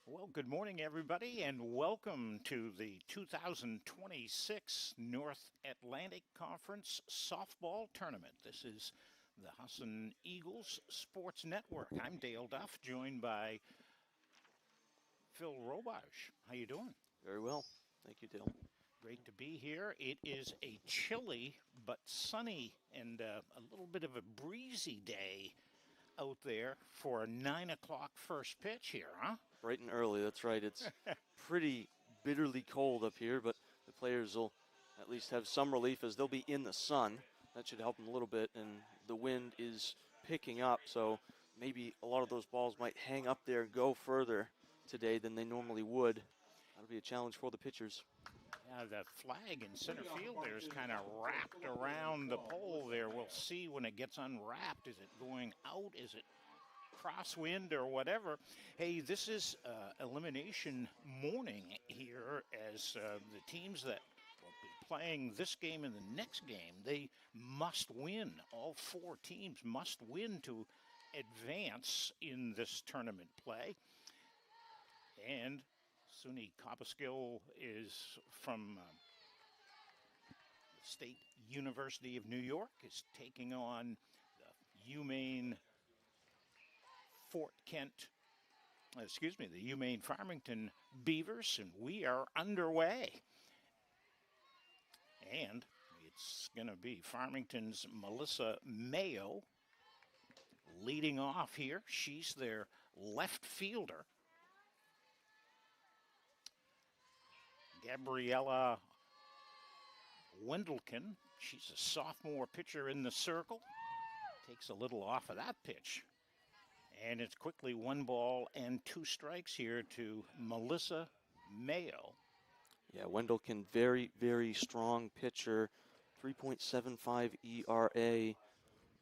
Well, good morning, everybody, and welcome to the 2026 North Atlantic Conference Softball Tournament. This is the Husson Eagles Sports Network. I'm Dale Duff, joined by Phil Robosh. How you doing? Very well. Thank you, Dale. Great to be here. It is a chilly but sunny and a little bit of a breezy day out there for a 9 o'clock first pitch here, huh? Bright and early, that's right. It's pretty bitterly cold up here, but the players will at least have some relief as they'll be in the sun. That should help them a little bit, and the wind is picking up, so maybe a lot of those balls might hang up there and go further today than they normally would. That'll be a challenge for the pitchers. Yeah, the flag in center field there is kind of wrapped around the pole there. We'll see when it gets unwrapped. Is it going out? Is it crosswind or whatever? Hey, this is elimination morning here as the teams that will be playing this game and the next game, they must win. All four teams must win to advance in this tournament play. And SUNY Copperskill is from the State University of New York, is taking on the UMaine the UMaine Farmington Beavers, and we are underway. And it's going to be Farmington's Melissa Mayo leading off here. She's their left fielder. Gabriella Wendelken, she's a sophomore pitcher in the circle. Takes a little off of that pitch. And it's quickly 1 ball and 2 strikes here to Melissa Mayo. Yeah, Wendelken, very, very strong pitcher. 3.75 ERA.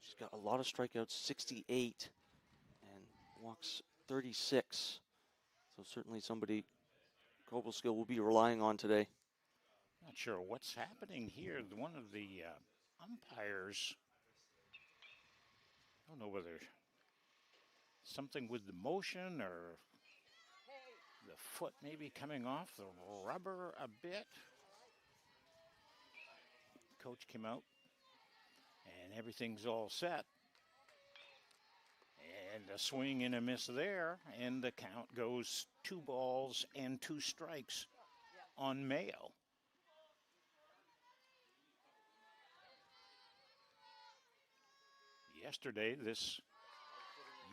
She's got a lot of strikeouts, 68, and walks 36. So certainly somebody Copperskill will be relying on today. Not sure what's happening here. One of the umpires, I don't know whether something with the motion or the foot maybe coming off the rubber a bit. Coach came out and everything's all set. And a swing and a miss there, and the count goes 2 balls and 2 strikes on Mayo. Yesterday, this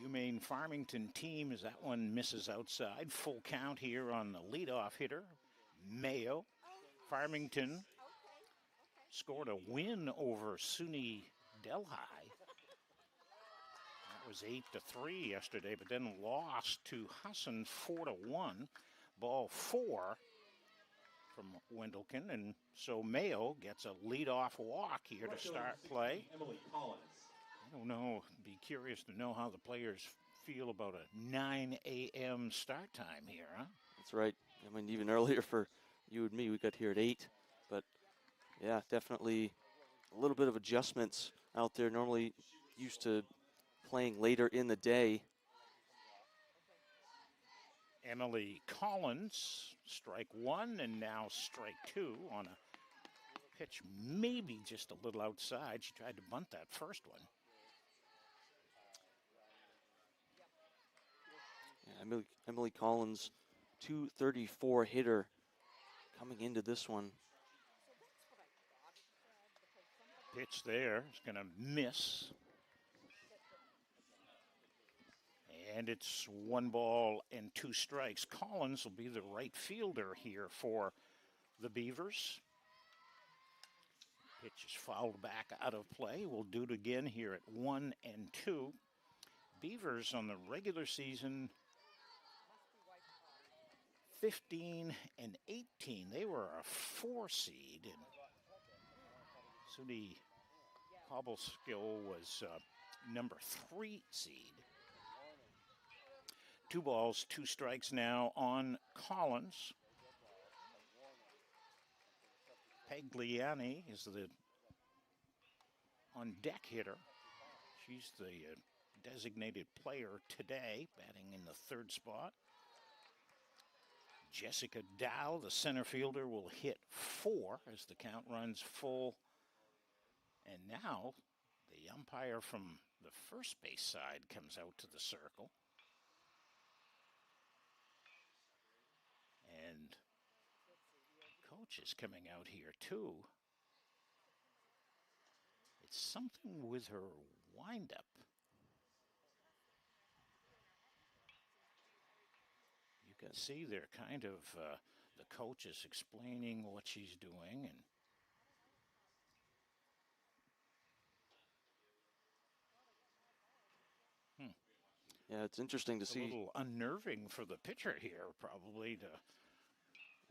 UMaine Farmington team, as that one misses outside. Full count here on the leadoff hitter, Mayo. Farmington scored a win over SUNY Delhi. That was 8-3 yesterday, but then lost to Husson 4-1. Ball 4 from Wendelken, and so Mayo gets a leadoff walk here to start play. I don't know, be curious to know how the players feel about a 9 a.m. start time here, huh? That's right. I mean, even earlier for you and me, we got here at 8. But, yeah, definitely a little bit of adjustments out there. Normally used to playing later in the day. Emily Collins, strike 1, and now strike 2 on a pitch maybe just a little outside. She tried to bunt that first one. Yeah, Emily Collins, 234 hitter coming into this one. Pitch there is going to miss. And it's 1 ball and 2 strikes. Collins will be the right fielder here for the Beavers. Pitch is fouled back out of play. We'll do it again here at 1-2. Beavers on the regular season, 15-18. They were a 4 seed. And SUNY Copperskill was number 3 seed. 2 balls, 2 strikes now on Collins. Pagliani is the on deck hitter. She's the designated player today, batting in the 3rd spot. Jessica Dow, the center fielder, will hit 4 as the count runs full. And now the umpire from the first base side comes out to the circle. And coach is coming out here too. It's something with her windup. You can see they're kind of, the coach is explaining what she's doing. And yeah, it's interesting to see. A little unnerving for the pitcher here, probably, to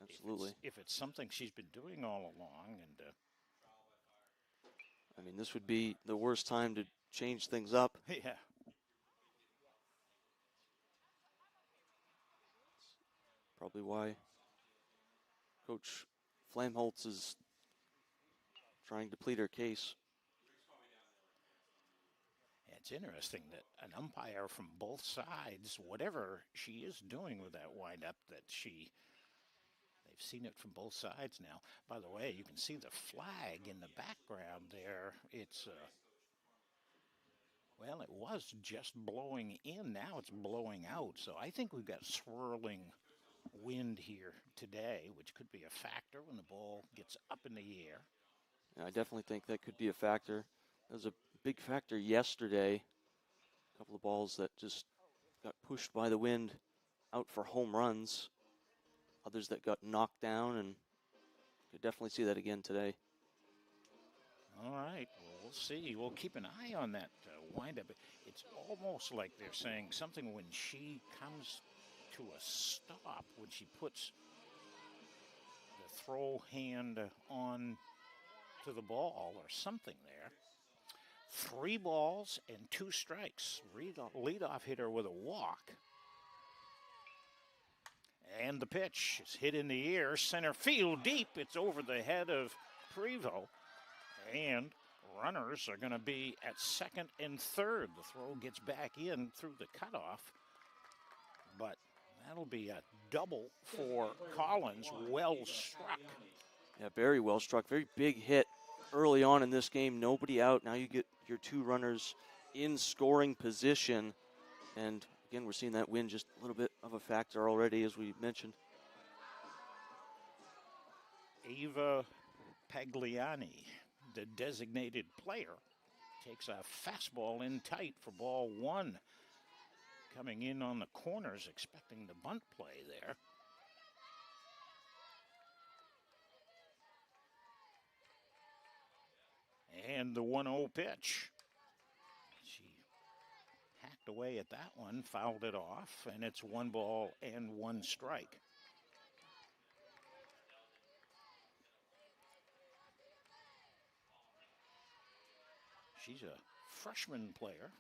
absolutely. If it's something she's been doing all along. And I mean, this would be the worst time to change things up. yeah. Probably why Coach Flamholtz is trying to plead her case. It's interesting that an umpire from both sides, whatever she is doing with that windup, they've seen it from both sides now. By the way, you can see the flag in the background there. It's, well, it was just blowing in. Now it's blowing out. So I think we've got swirling wind here today, which could be a factor when the ball gets up in the air. Yeah, I definitely think that could be a factor. That was a big factor yesterday. A couple of balls that just got pushed by the wind out for home runs. Others that got knocked down, and could definitely see that again today. All right, well, we'll see. We'll keep an eye on that windup. It's almost like they're saying something when she comes to a stop, when she puts the throw hand on to the ball or something there. 3 balls and 2 strikes. Leadoff hitter with a walk. And the pitch is hit in the air, center field deep. It's over the head of Prevost. And runners are going to be at second and third. The throw gets back in through the cutoff. But that'll be a double for Collins. Well struck. Yeah, very well struck. Very big hit early on in this game. Nobody out. Now you get your 2 runners in scoring position. And again, we're seeing that wind just a little bit of a factor already, as we mentioned. Ava Pagliani, the designated player, takes a fastball in tight for ball 1. Coming in on the corners, expecting the bunt play there. And the 1-0 pitch. She hacked away at that one, fouled it off, and it's 1 ball and 1 strike. She's a freshman player.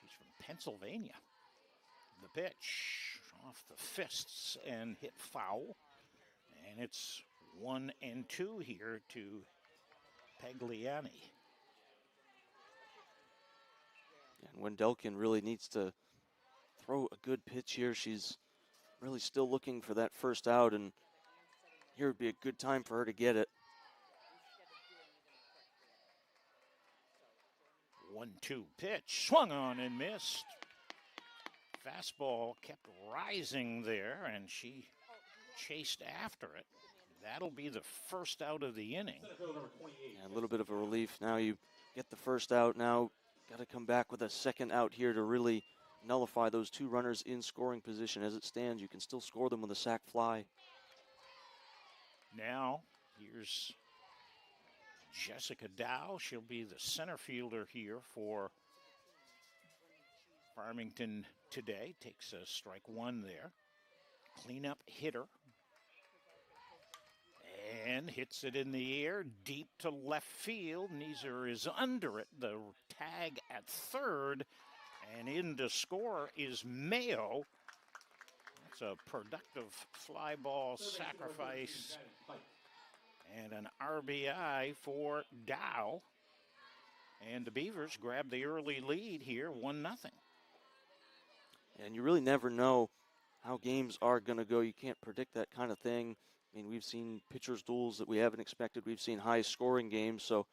She's from Pennsylvania. The pitch off the fists and hit foul. And it's 1-2 here to Pagliani. And Wendelken really needs to throw a good pitch here. She's really still looking for that first out, and here would be a good time for her to get it. 1-2 pitch, swung on and missed. Fastball kept rising there, and she chased after it. That'll be the first out of the inning. Yeah, a little bit of a relief. Now you get the first out. Now got to come back with a second out here to really nullify those 2 runners in scoring position. As it stands, you can still score them with a sac fly. Now, here's Jessica Dow. She'll be the center fielder here for Farmington today. Takes a strike 1 there. Cleanup hitter. And hits it in the air, deep to left field. Neither is under it. The tag at third. And in to score is Mayo. That's a productive fly ball sacrifice. And an RBI for Dow. And the Beavers grab the early lead here, 1-0. And you really never know how games are going to go. You can't predict that kind of thing. I mean, we've seen pitchers' duels that we haven't expected. We've seen high-scoring games. So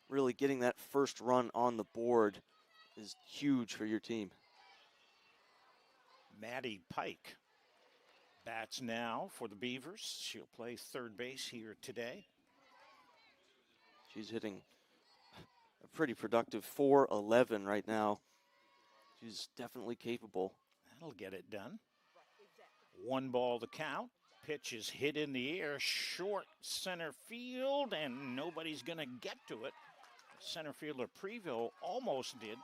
really getting that first run on the board is huge for your team. Maddie Pike bats now for the Beavers. She'll play third base here today. She's hitting a pretty productive .411 right now. She's definitely capable. That'll get it done. 1 ball to count. Pitch is hit in the air, short center field, and nobody's going to get to it. Center fielder Preville almost did,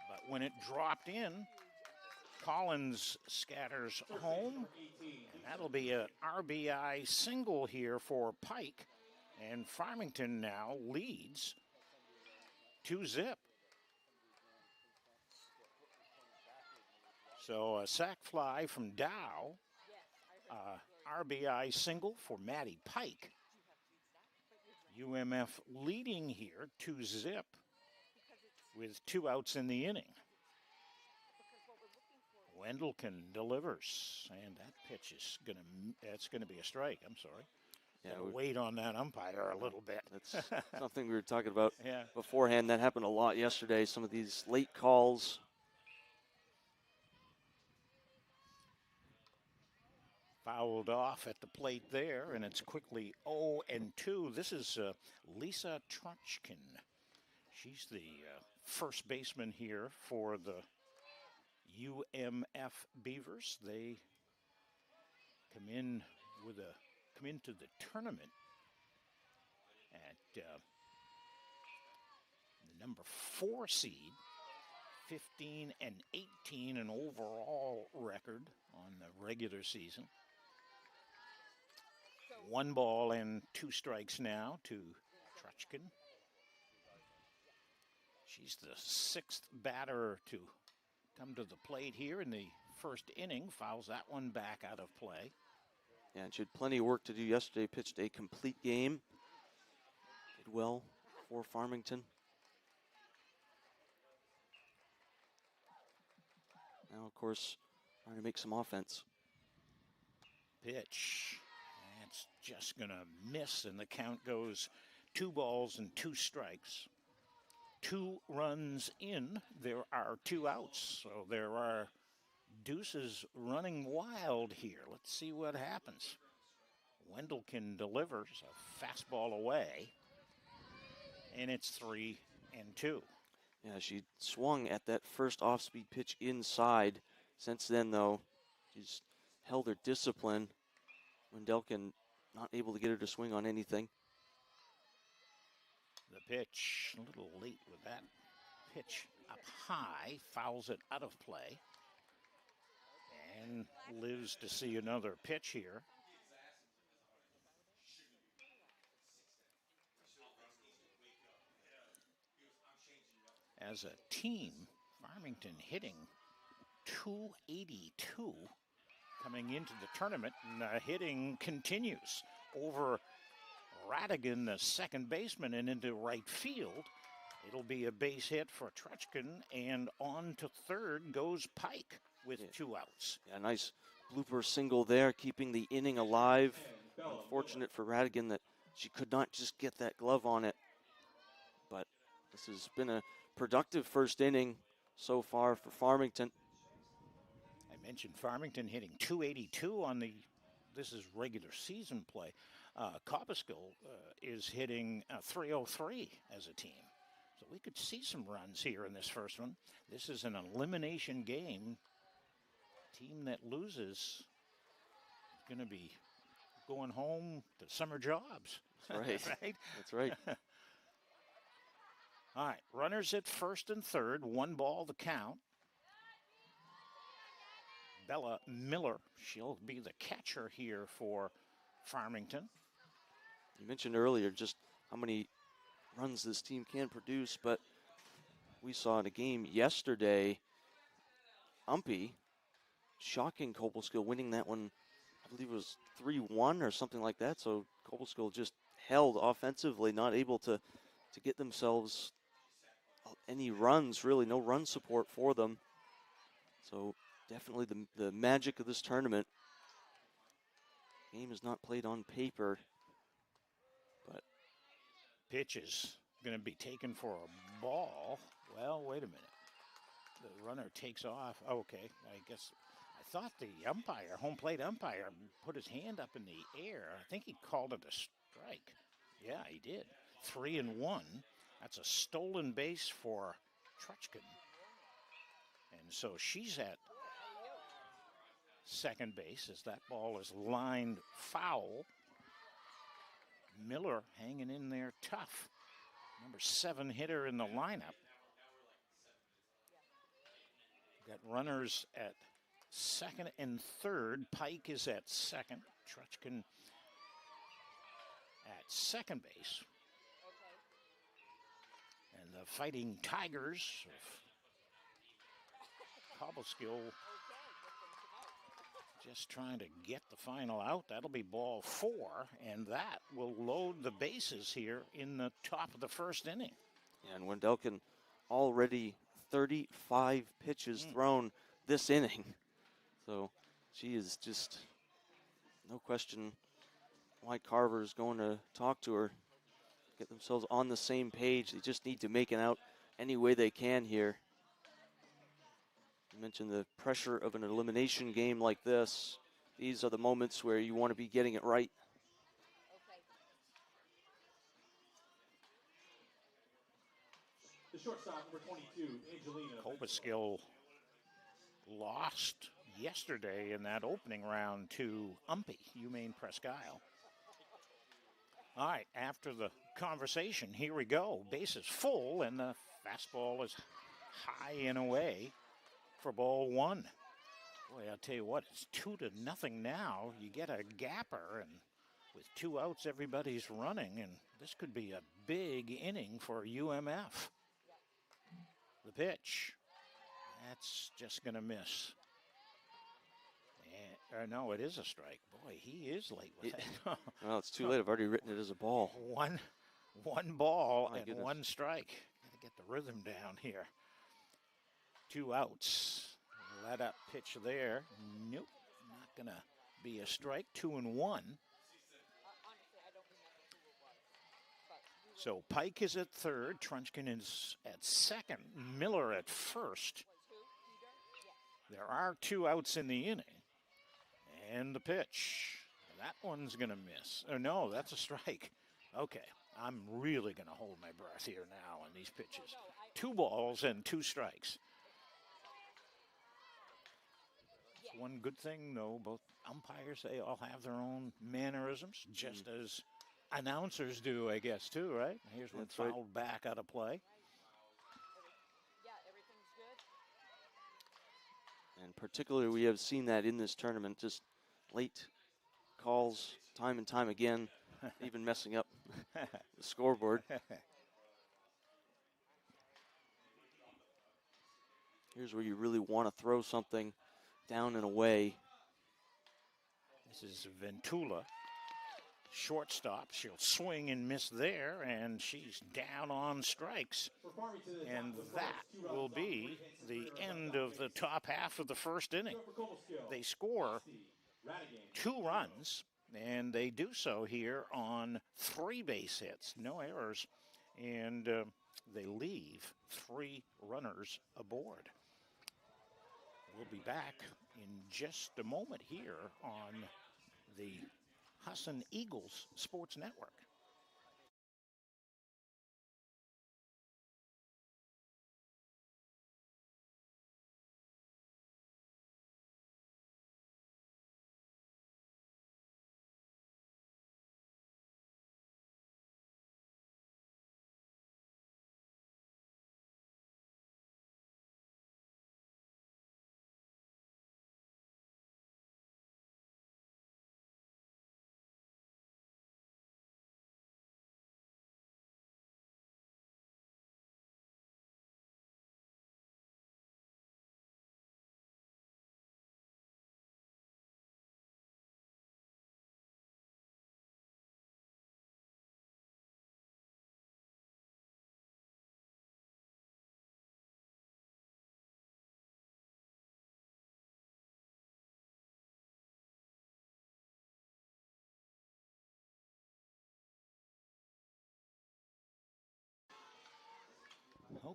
but when it dropped in, Collins scatters home, and that'll be an RBI single here for Pike, and Farmington now leads 2-0. So a sac fly from Dow, RBI single for Maddie Pike. UMF leading here 2-0 with 2 outs in the inning. Wendelken delivers, and that pitch is that's gonna be a strike. I'm sorry. Yeah, wait on that umpire a little bit. That's something we were talking about Yeah. beforehand. That happened a lot yesterday. Some of these late calls. Fouled off at the plate there, and it's quickly 0-2. This is Lisa Trotchkin. She's the first baseman here for the UMF Beavers. They come into the tournament at the number 4 seed, 15-18 an overall record on the regular season. 1 ball and 2 strikes now to Trotchkin. She's the 6th batter to come to the plate here in the first inning. Fouls that one back out of play. Yeah, and she had plenty of work to do yesterday. Pitched a complete game. Did well for Farmington. Now, of course, trying to make some offense. Pitch. That's just going to miss, and the count goes 2 balls and 2 strikes. 2 runs in, there are 2 outs. So there are deuces running wild here. Let's see what happens. Wendelken delivers a fastball away, and it's 3-2. Yeah, she swung at that first off-speed pitch inside. Since then, though, she's held her discipline. Wendelken not able to get her to swing on anything. The pitch, a little late with that pitch up high, fouls it out of play, and lives to see another pitch here. As a team, Farmington hitting .282 coming into the tournament, and the hitting continues over Radigan, the second baseman, and into right field. It'll be a base hit for Trotchkin, and on to third goes Pike with 2 outs. Yeah, nice blooper single there, keeping the inning alive. Unfortunate for Radigan that she could not just get that glove on it. But this has been a productive first inning so far for Farmington. I mentioned Farmington hitting .282 on this is regular season play. Cobleskill is hitting .303 as a team. So we could see some runs here in this first one. This is an elimination game. Team that loses is going to be going home to summer jobs. That's right. Right? That's right. All right, runners at first and third, 1 ball to count. Bella Miller, she'll be the catcher here for Farmington. You mentioned earlier just how many runs this team can produce, but we saw in a game yesterday, Umpy shocking Cobleskill, winning that one, I believe it was 3-1 or something like that. So Cobleskill just held offensively, not able to get themselves any runs, really no run support for them. So definitely the magic of this tournament. Game is not played on paper, but Pitch is going to be taken for a ball. Well, wait a minute. The runner takes off. Okay, I guess I thought the umpire, home plate umpire, put his hand up in the air. I think he called it a strike. Yeah, he did. 3-1. That's a stolen base for Trutchkin. And so she's at second base as that ball is lined foul. Miller hanging in there tough. Number 7 hitter in the lineup. Got runners at second and third. Pike is at second. Trutchkin at second base. And the Fighting Tigers of Cobleskill just trying to get the final out. That'll be ball 4, and that will load the bases here in the top of the first inning. And Wendelken already 35 pitches thrown this inning. So she is just, no question why Carver is going to talk to her, get themselves on the same page. They just need to make it out any way they can here. You mentioned the pressure of an elimination game like this. These are the moments where you want to be getting it right. The shortstop, number 22, Angelina. Cobleskill lost yesterday in that opening round to UMaine Presque Isle. All right, after the conversation, here we go. Base is full, and the fastball is high and away for ball 1. Boy, I'll tell you what, it's 2-0 now. You get a gapper, and with 2 outs, everybody's running, and this could be a big inning for UMF. The pitch, that's just going to miss. No, it is a strike. Boy, he is late with that. Well, it's too late. I've already written it as a ball. One ball My and goodness. 1 strike. Got to get the rhythm down here. 2 outs. Let up pitch there. Nope, not going to be a strike. 2-1. So Pike is at third. Trutchkin is at second. Miller at first. There are 2 outs in the inning. And the pitch. That one's going to miss. Oh, no, that's a strike. Okay, I'm really going to hold my breath here now on these pitches. 2 balls and 2 strikes. One good thing, though, both umpires, they all have their own mannerisms, just as announcers do, I guess, too, right? Here's one fouled back out of play. And particularly, we have seen that in this tournament, just late calls time and time again, even messing up the scoreboard. Here's where you really want to throw something down and away. This is Ventula, shortstop. She'll swing and miss there, and she's down on strikes. And that will be the end of the top half of the first inning. They score 2 runs, and they do so here on 3 base hits, no errors, and they leave 3 runners aboard. We'll be back in just a moment here on the Husson Eagles Sports Network.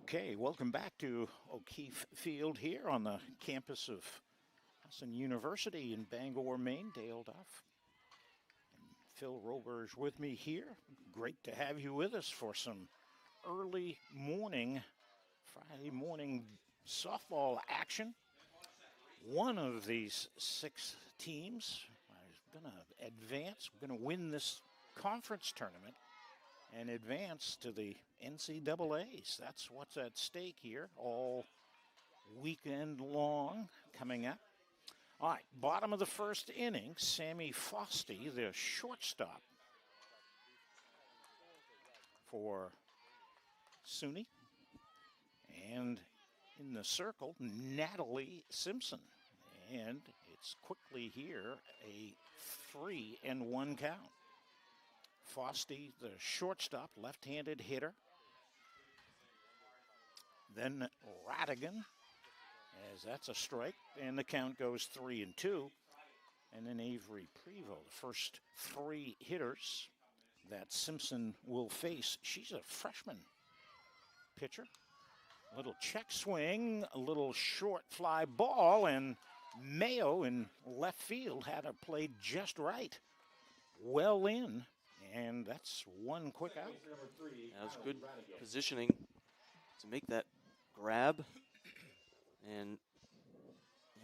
Okay, welcome back to O'Keefe Field here on the campus of Husson University in Bangor, Maine. Dale Duff and Phil Roberge with me here. Great to have you with us for some early morning, Friday morning softball action. One of these 6 teams is going to advance, going to win this conference tournament and advance to the NCAAs. That's what's at stake here all weekend long coming up. All right, bottom of the first inning, Sammy Fosty, the shortstop for SUNY. And in the circle, Natalie Simpson. And it's quickly here a 3-1 count. Fosty, the shortstop, left-handed hitter. Then Radigan, as that's a strike, and the count goes 3-2. And then Avery Prevo, the first 3 hitters that Simpson will face. She's a freshman pitcher. A little check swing, a little short fly ball, and Mayo in left field had her played just right. Well in. And that's one quick out. That was good positioning to make that grab. And,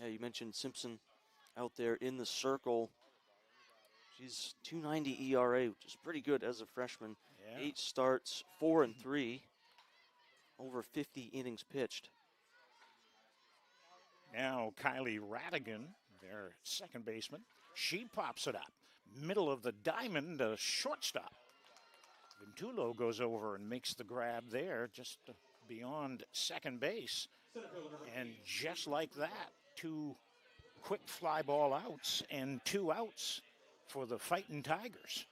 yeah, you mentioned Simpson out there in the circle. She's 2.90 ERA, which is pretty good as a freshman. Yeah. 8 starts, 4-3, over 50 innings pitched. Now Kylie Radigan, their second baseman, she pops it up. Middle of the diamond, a shortstop. Ventulo goes over and makes the grab there, just beyond second base. And just like that, 2 quick fly ball outs and 2 outs for the Fightin' Tigers.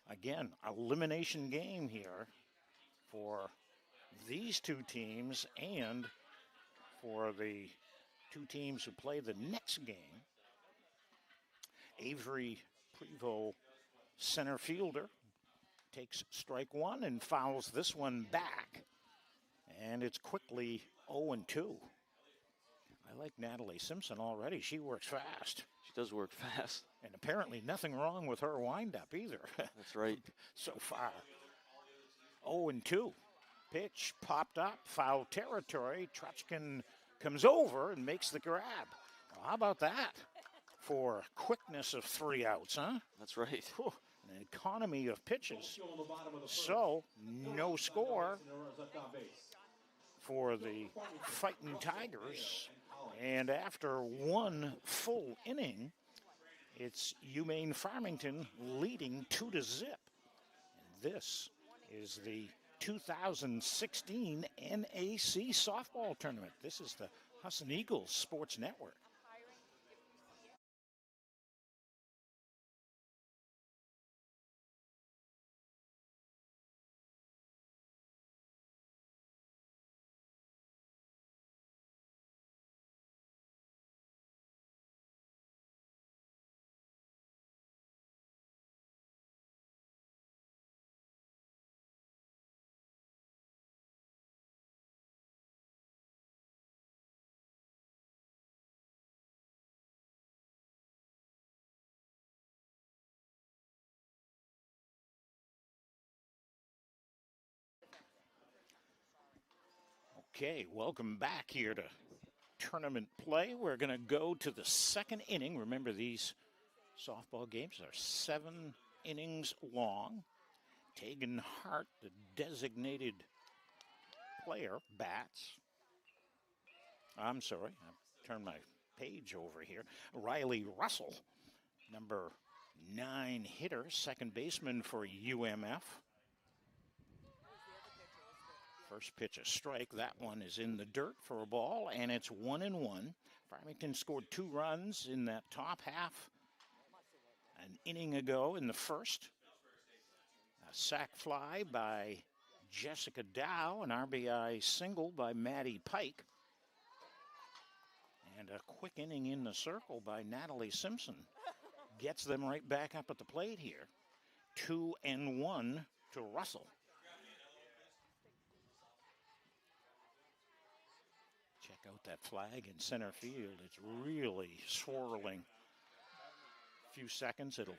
Again, elimination game here for these 2 teams and for the 2 teams who play the next game. Avery Prevo, center fielder, takes strike 1 and fouls this one back. And it's quickly 0-2. I like Natalie Simpson already. She works fast. She does work fast. And apparently nothing wrong with her windup either. That's right. So far. 0-2. Pitch popped up, foul territory. Trutchkin comes over and makes the grab. Well, how about that for quickness of 3 outs, huh? That's right. Whew, an economy of pitches. So, no score for the Fightin' Tigers. And after 1 full inning, it's UMaine Farmington leading 2-0. And this is the 2016 NAC softball tournament. This is the Husson Eagles Sports Network. Okay, welcome back here to tournament play. We're going to go to the second inning. Remember, these softball games are 7 innings long. Tegan Hart, the designated player, bats. I'm sorry, I turned my page over here. Riley Russell, number 9 hitter, second baseman for UMF. First pitch, a strike. That one is in the dirt for a ball, and it's 1-1. Farmington scored 2 runs in that top half an inning ago in the first. A sac fly by Jessica Dow, an RBI single by Maddie Pike. And a quick inning in the circle by Natalie Simpson. Gets them right back up at the plate here. 2-1 to Russell. about that flag in center field. It's really swirling. A few seconds, it'll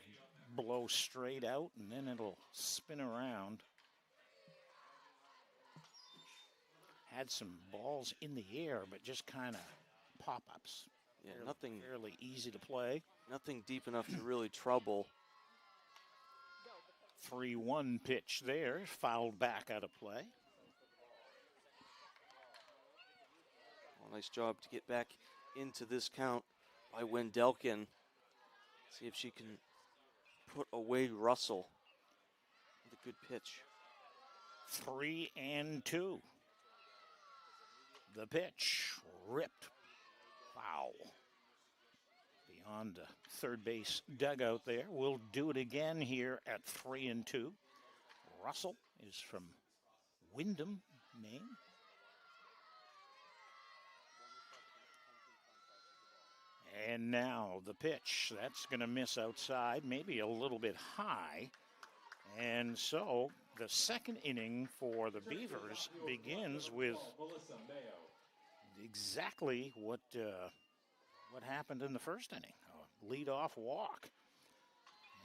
blow straight out, and then it'll spin around. Had some balls in the air, but just kind of pop-ups. Yeah, nothing fairly easy to play. Nothing deep enough to really trouble. 3-1 pitch there, fouled back out of play. Well, nice job to get back into this count by Wendelken. See if she can put away Russell with a good pitch. 3-2. The pitch ripped foul beyond the third base dugout there. We'll do it again here at 3-2. Russell is from Windham, Maine. And now the pitch. That's going to miss outside, maybe a little bit high. And so the second inning for the Beavers begins with exactly what happened in the first inning. A leadoff walk.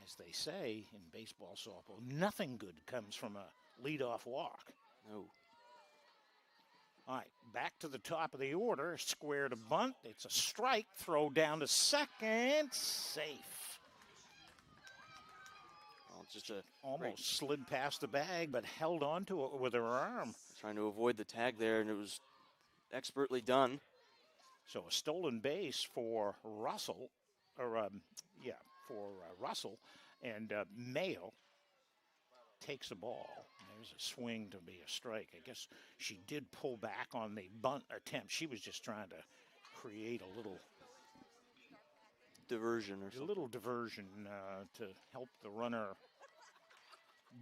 As they say in baseball softball, nothing good comes from a leadoff walk. No. All right, back to the top of the order. Square to bunt. It's a strike. Throw down to second. Safe. Well, just a almost slid past the bag, but held onto it with her arm. Trying to avoid the tag there, and it was expertly done. So a stolen base for Russell, Russell, and Mayo takes the ball. There's a swing to be a strike. I guess she did pull back on the bunt attempt. She was just trying to create a little diversion or something. A little diversion to help the runner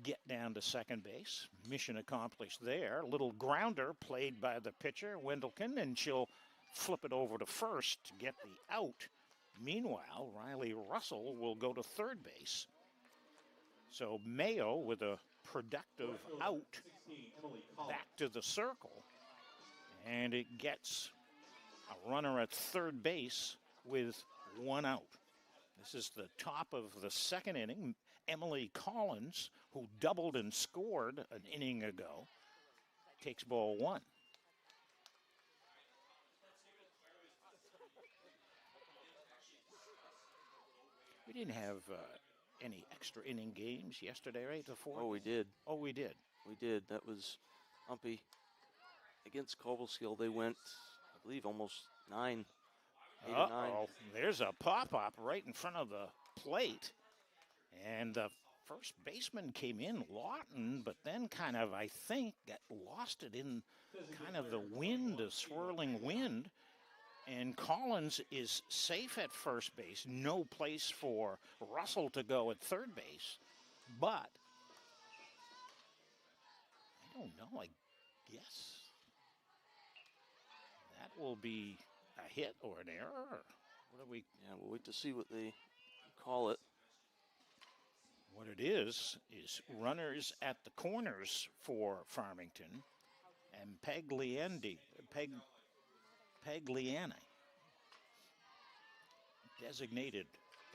get down to second base. Mission accomplished there. A little grounder played by the pitcher, Wendelken, and she'll flip it over to first to get the out. Meanwhile, Riley Russell will go to third base. So Mayo with a productive out back to the circle. And it gets a runner at third base with one out. This is the top of the second inning. Emily Collins, who doubled and scored an inning ago, takes ball one. We didn't have any extra inning games yesterday, right? The fourth? Oh, we did. Oh, we did. We did. That was Umpy against Cobleskill. They went, I believe, almost 9. 8 or 9. There's a pop-up right in front of the plate. And the first baseman came in, Lawton, but then kind of, I think, got lost it in kind of the wind, the swirling wind. And Collins is safe at first base. No place for Russell to go at third base. But, I don't know, I guess that will be a hit or an error. What do we? Yeah, we'll wait to see what they call it. What it is runners at the corners for Farmington, and Pagliani, designated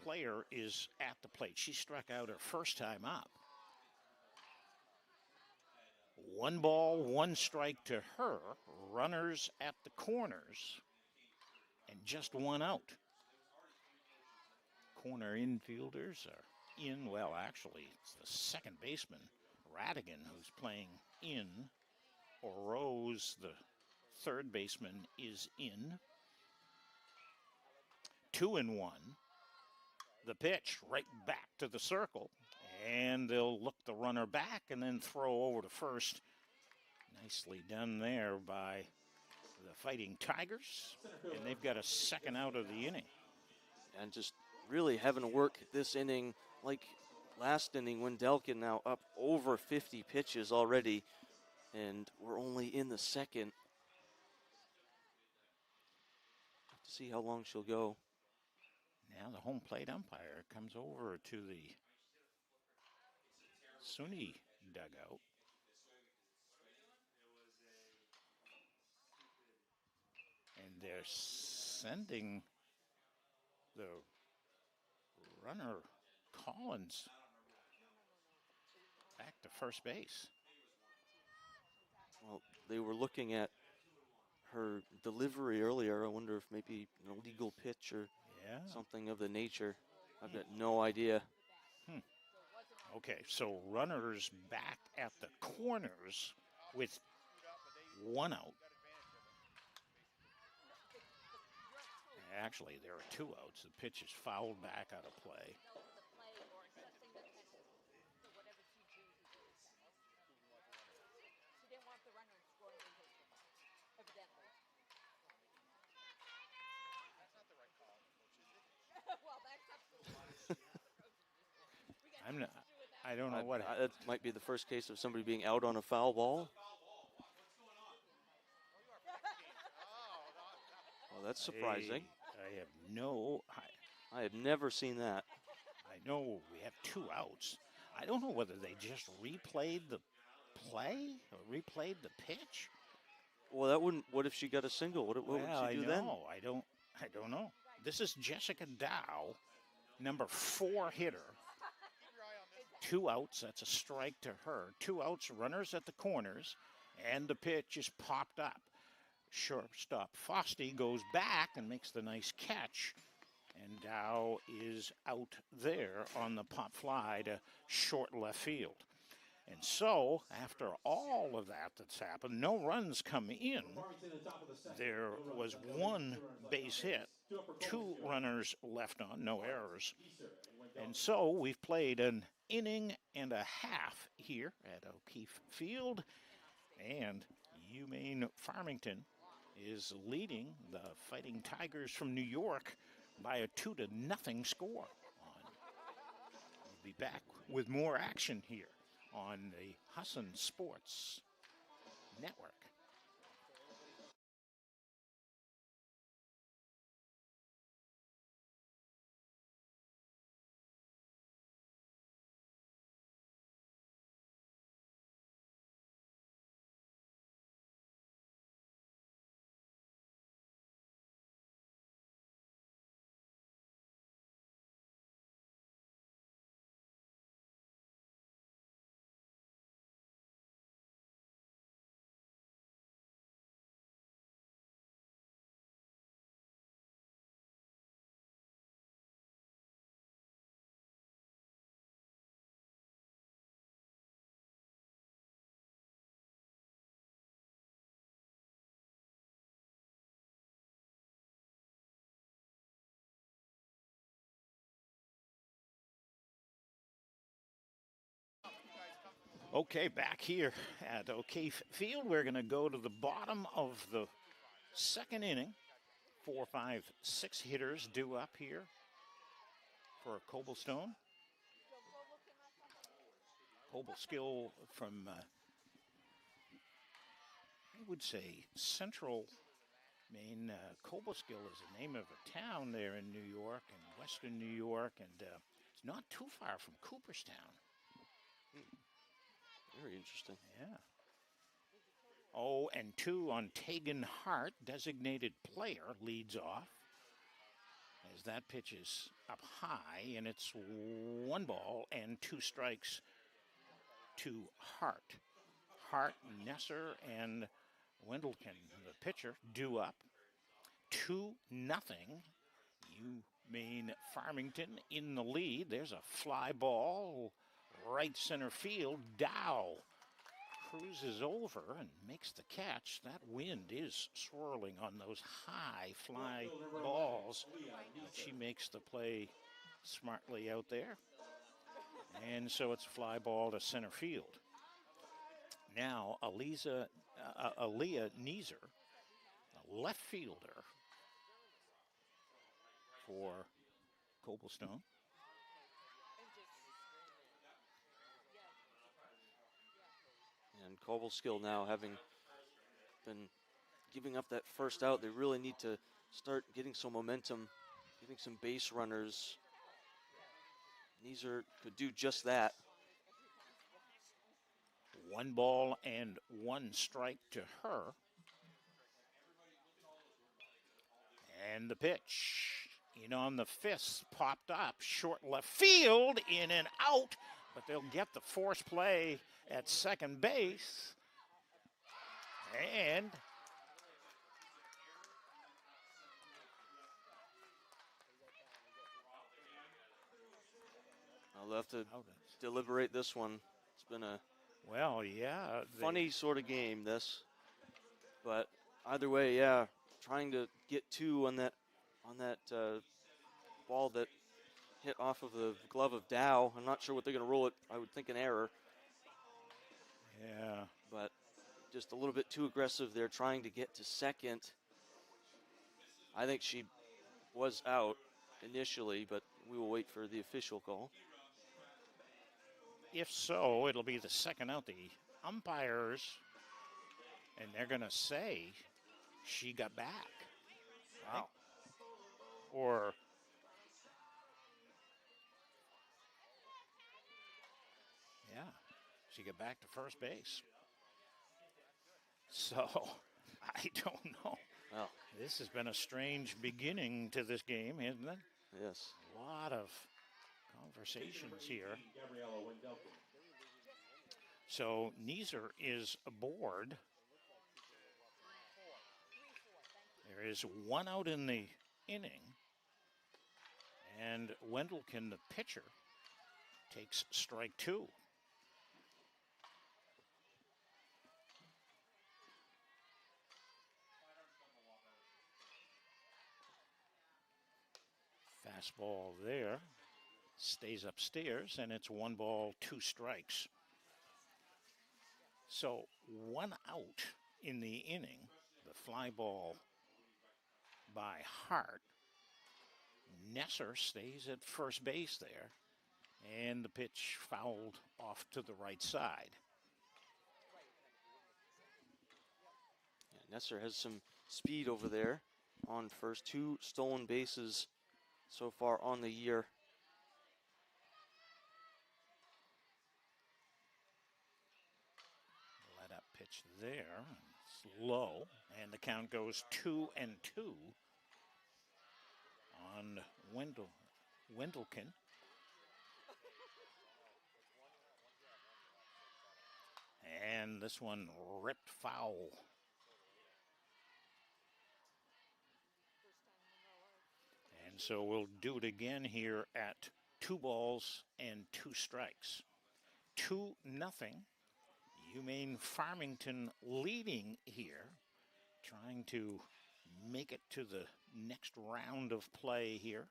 player, is at the plate. She struck out her first time up. 1 ball, 1 strike to her. Runners at the corners, and just 1 out. Corner infielders are in. Well, actually, it's the second baseman, Radigan, who's playing in. Or Rose, the third baseman, is in. 2-1. The pitch right back to the circle. And they'll look the runner back and then throw over to first. Nicely done there by the Fighting Tigers. And they've got a second out of the inning. And just really having to work this inning like last inning when Delkin now up over 50 pitches already. And we're only in the second. Have to see how long she'll go. Now the home plate umpire comes over to the SUNY dugout. And they're sending the runner Collins back to first base. Well, they were looking at her delivery earlier. I wonder if maybe an illegal pitch or something of the nature. I've got no idea. Okay, so runners back at the corners with 1 out. Actually, there are 2 outs. The pitch is fouled back out of play. I don't know what happened. That might be the first case of somebody being out on a foul ball. Well, that's surprising. I have no. I have never seen that. I know we have 2 outs. I don't know whether they just replayed the play or replayed the pitch. Well, that wouldn't. What if she got a single? What would she do then? I don't know. This is Jessica Dow, number 4 hitter. 2 outs. That's a strike to her. 2 outs. Runners at the corners, and the pitch is popped up. Shortstop Fosty goes back and makes the nice catch. And Dow is out there on the pop fly to short left field. And so, after all of that's happened, no runs come in. There was 1 base hit, 2 runners left on, no errors. And so, we've played an inning and a half here at O'Keefe Field. And UMaine Farmington is leading the Fighting Tigers from New York by a 2-0 score. We'll be back with more action here on the Husson Sports Network. Okay, back here at O'Keefe Field, we're going to go to the bottom of the 2nd inning. 4, 5, 6 hitters due up here for Cobblestone. Cobleskill from, I would say, central Maine. Cobleskill is the name of a town there in New York and western New York, and it's not too far from Cooperstown. Very interesting. Yeah. Oh, and 2 on Tegan Hart, designated player, leads off. As that pitch is up high, and it's 1 ball and 2 strikes to Hart. Hart, Nesser, and Wendelken, the pitcher, due up. 2-0. UMaine Farmington in the lead. There's a fly ball, right center field. Dow cruises over and makes the catch. That wind is swirling on those high fly balls. But she makes the play smartly out there. And so it's a fly ball to center field. Now, Aaliyah Neeser, a left fielder for Cobblestone. And Cobleskill now, having been giving up that first out, they really need to start getting some momentum, getting some base runners. Neeser could do just that. 1 ball and 1 strike to her. And the pitch. In on the fist, popped up, short left field, in and out, but they'll get the force play at second base. And I'll have to deliberate this one. It's been a funny sort of game, this. But either way, yeah, trying to get two on that ball that hit off of the glove of Dow. I'm not sure what they're going to roll it. I would think an error. Yeah. But just a little bit too aggressive there, trying to get to second. I think she was out initially, but we will wait for the official call. If so, it'll be the second out. The umpires, and they're going to say she got back. Right? Wow. Or she got back to first base. So, I don't know. Well, this has been a strange beginning to this game, hasn't it? Yes. A lot of conversations here. So, Neeser is aboard. There is one out in the inning. And Wendelken, the pitcher, takes strike two. Fastball there, stays upstairs, and it's 1 ball, 2 strikes. So 1 out in the inning, the fly ball by Hart. Nesser stays at first base there, and the pitch fouled off to the right side. Yeah, Nesser has some speed over there on first. 2 stolen bases so far on the year. Let up pitch there. It's low, and the count goes 2-2 on Wendelken. And this one ripped foul. And so we'll do it again here at 2 balls and 2 strikes. 2-0. UMaine Farmington leading here, trying to make it to the next round of play here.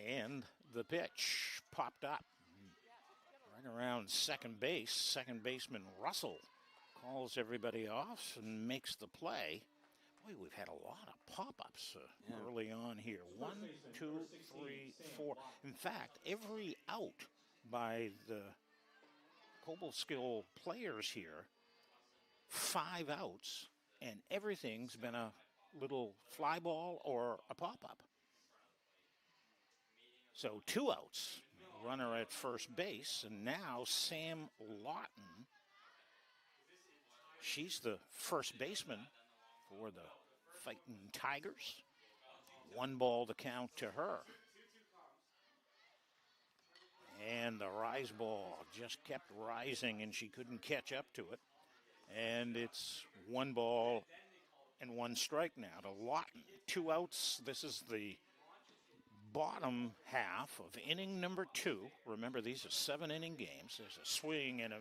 And the pitch popped up right around second base. Second baseman Russell calls everybody off and makes the play. Boy, we've had a lot of pop-ups early on here. 1, 2, 3, 4. In fact, every out by the Cobleskill players here, 5 outs, and everything's been a little fly ball or a pop-up. So 2 outs, runner at first base, and now Sam Lawton. She's the first baseman for the Fighting Tigers. 1 ball to count to her. And the rise ball just kept rising, and she couldn't catch up to it. And it's 1 ball and 1 strike now to Lawton. 2 outs. This is the bottom half of inning number 2. Remember, these are 7-inning games. There's a swing and a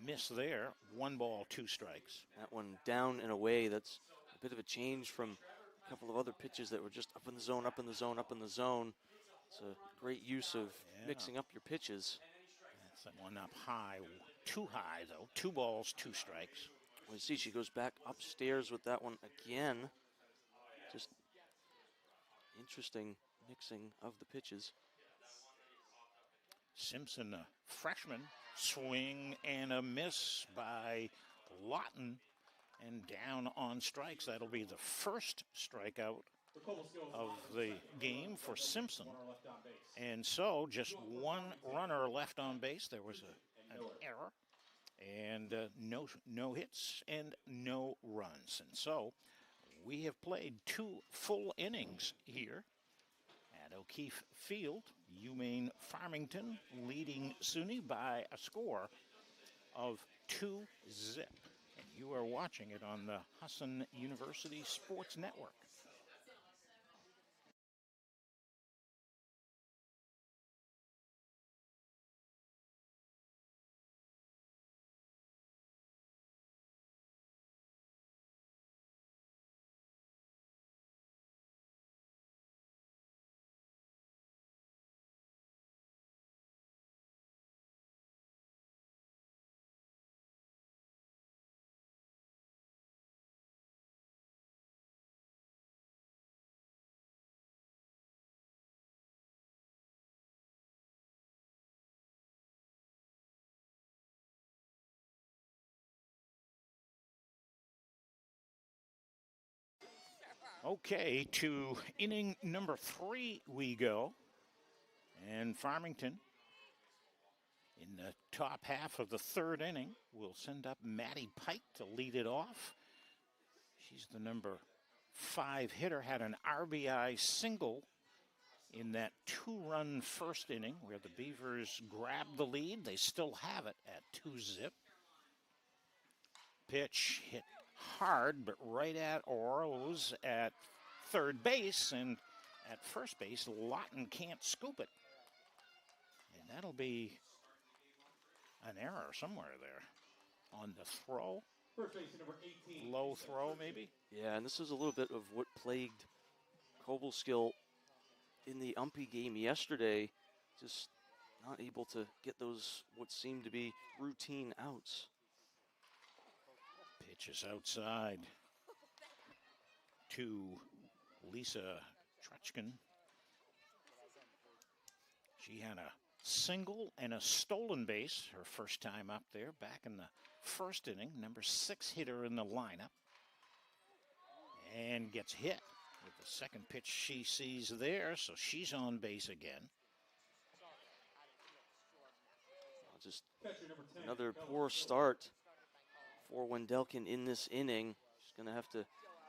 miss there. 1 ball, 2 strikes. That one down and away. That's a bit of a change from a couple of other pitches that were just up in the zone, up in the zone, up in the zone. It's a great use of mixing up your pitches. That's that one up high. Too high, though. 2 balls, 2 strikes. Well, you see, she goes back upstairs with that one again. Just interesting mixing of the pitches. Simpson, a freshman, swing and a miss by Lawton, and down on strikes. That'll be the first strikeout of the game for Simpson. And so just 1 runner left on base. There was an error. and no hits and no runs. And so we have played 2 full innings here at O'Keefe Field. UMaine Farmington leading SUNY by a score of 2-0. And you are watching it on the Husson University Sports Network. Okay, to inning number 3 we go. And Farmington, in the top half of the 3rd inning, will send up Maddie Pike to lead it off. She's the number 5 hitter, had an RBI single in that 2-run first inning where the Beavers grabbed the lead. They still have it at 2-0. Pitch hit hard, but right at Rose at third base, and at first base, Lawton can't scoop it. And that'll be an error somewhere there on the throw. First base number 18. Low throw, maybe? Yeah, and this is a little bit of what plagued Kovalskill in the umpy game yesterday. Just not able to get those what seemed to be routine outs. Pitch is outside to Lisa Trutchkin. She had a single and a stolen base her first time up there back in the first inning. Number 6 hitter in the lineup. And gets hit with the second pitch she sees there, so she's on base again. Just another poor start for Wendelken in this inning. She's going to have to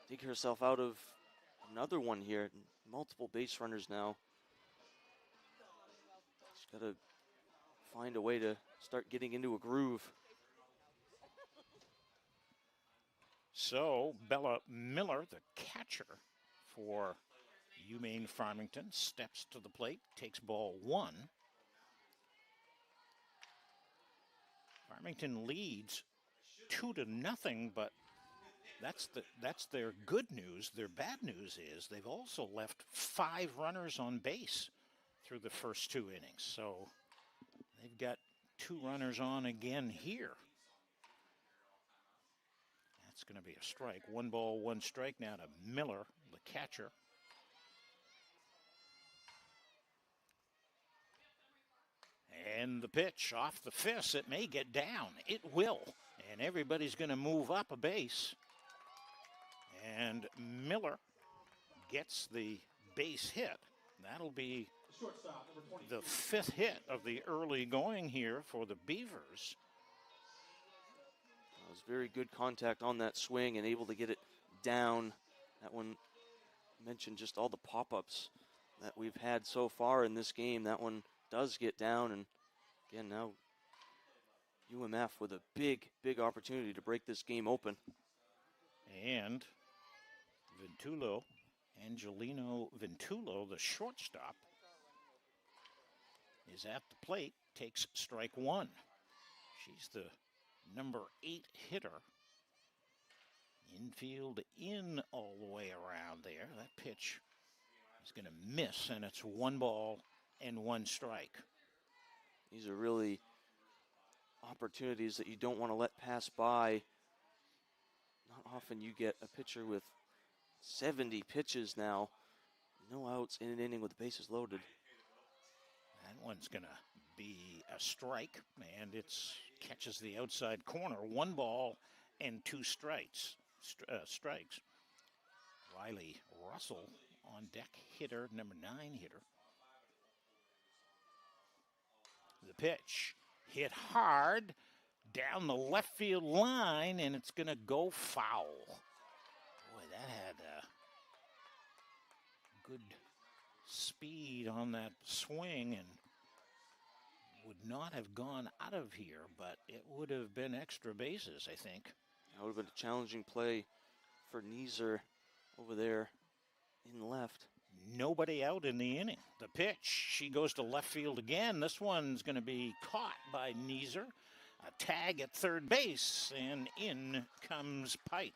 dig herself out of another one here. Multiple base runners now. She's got to find a way to start getting into a groove. So Bella Miller, the catcher for UMaine Farmington, steps to the plate, takes ball 1. Farmington leads 2-0, but that's their good news. Their bad news is they've also left 5 runners on base through the first 2 innings. So they've got 2 runners on again here. That's going to be a strike. 1 ball, 1 strike now to Miller, the catcher. And the pitch off the fist. It may get down. It will. And everybody's going to move up a base. And Miller gets the base hit. That'll be the 5th hit of the early going here for the Beavers. It was very good contact on that swing and able to get it down. That one mentioned just all the pop-ups that we've had so far in this game. That one does get down, and again now UMF with a big opportunity to break this game open. And Angelino Ventulo, the shortstop, is at the plate, takes strike 1. She's the number 8 hitter. Infield in all the way around there. That pitch is going to miss, and it's 1 ball and 1 strike. These are really opportunities that you don't want to let pass by. Not often you get a pitcher with 70 pitches now. No outs in an inning with the bases loaded. That one's going to be a strike, and it catches the outside corner. 1 ball and 2 strikes. Riley Russell on deck, hitter, number 9 hitter. The pitch hit hard, down the left field line, and it's going to go foul. Boy, that had good speed on that swing and would not have gone out of here, but it would have been extra bases, I think. That would have been a challenging play for Neeser over there in left. Nobody out in the inning. The pitch, she goes to left field again. This one's going to be caught by Neeser. A tag at third base, and in comes Pike.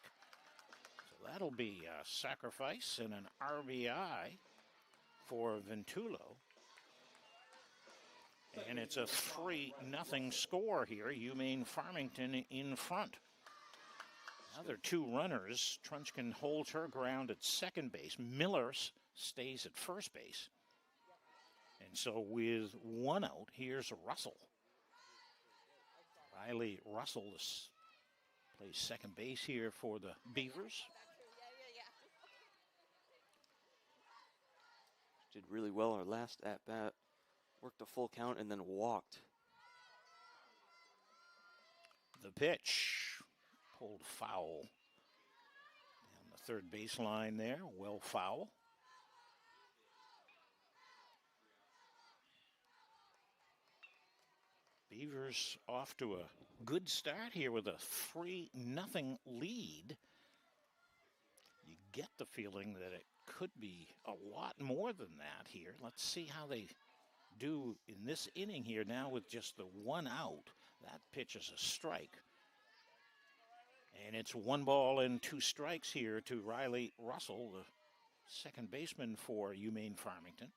So that'll be a sacrifice and an RBI for Ventulo. And it's a 3-0 score here. UMaine Farmington in front. Now there are two runners. Trunchkin holds her ground at second base. Miller stays at first base. And so with one out, here's Russell. Riley Russell plays second base here for the Beavers. Did really well our last at-bat. Worked a full count and then walked. The pitch pulled foul down the third baseline there. Well foul. Beavers off to a good start here with a 3-0 lead. You get the feeling that it could be a lot more than that here. Let's see how they do in this inning here now with just the one out. That pitch is a strike. And it's 1 ball and 2 strikes here to Riley Russell, the second baseman for UMaine Farmington.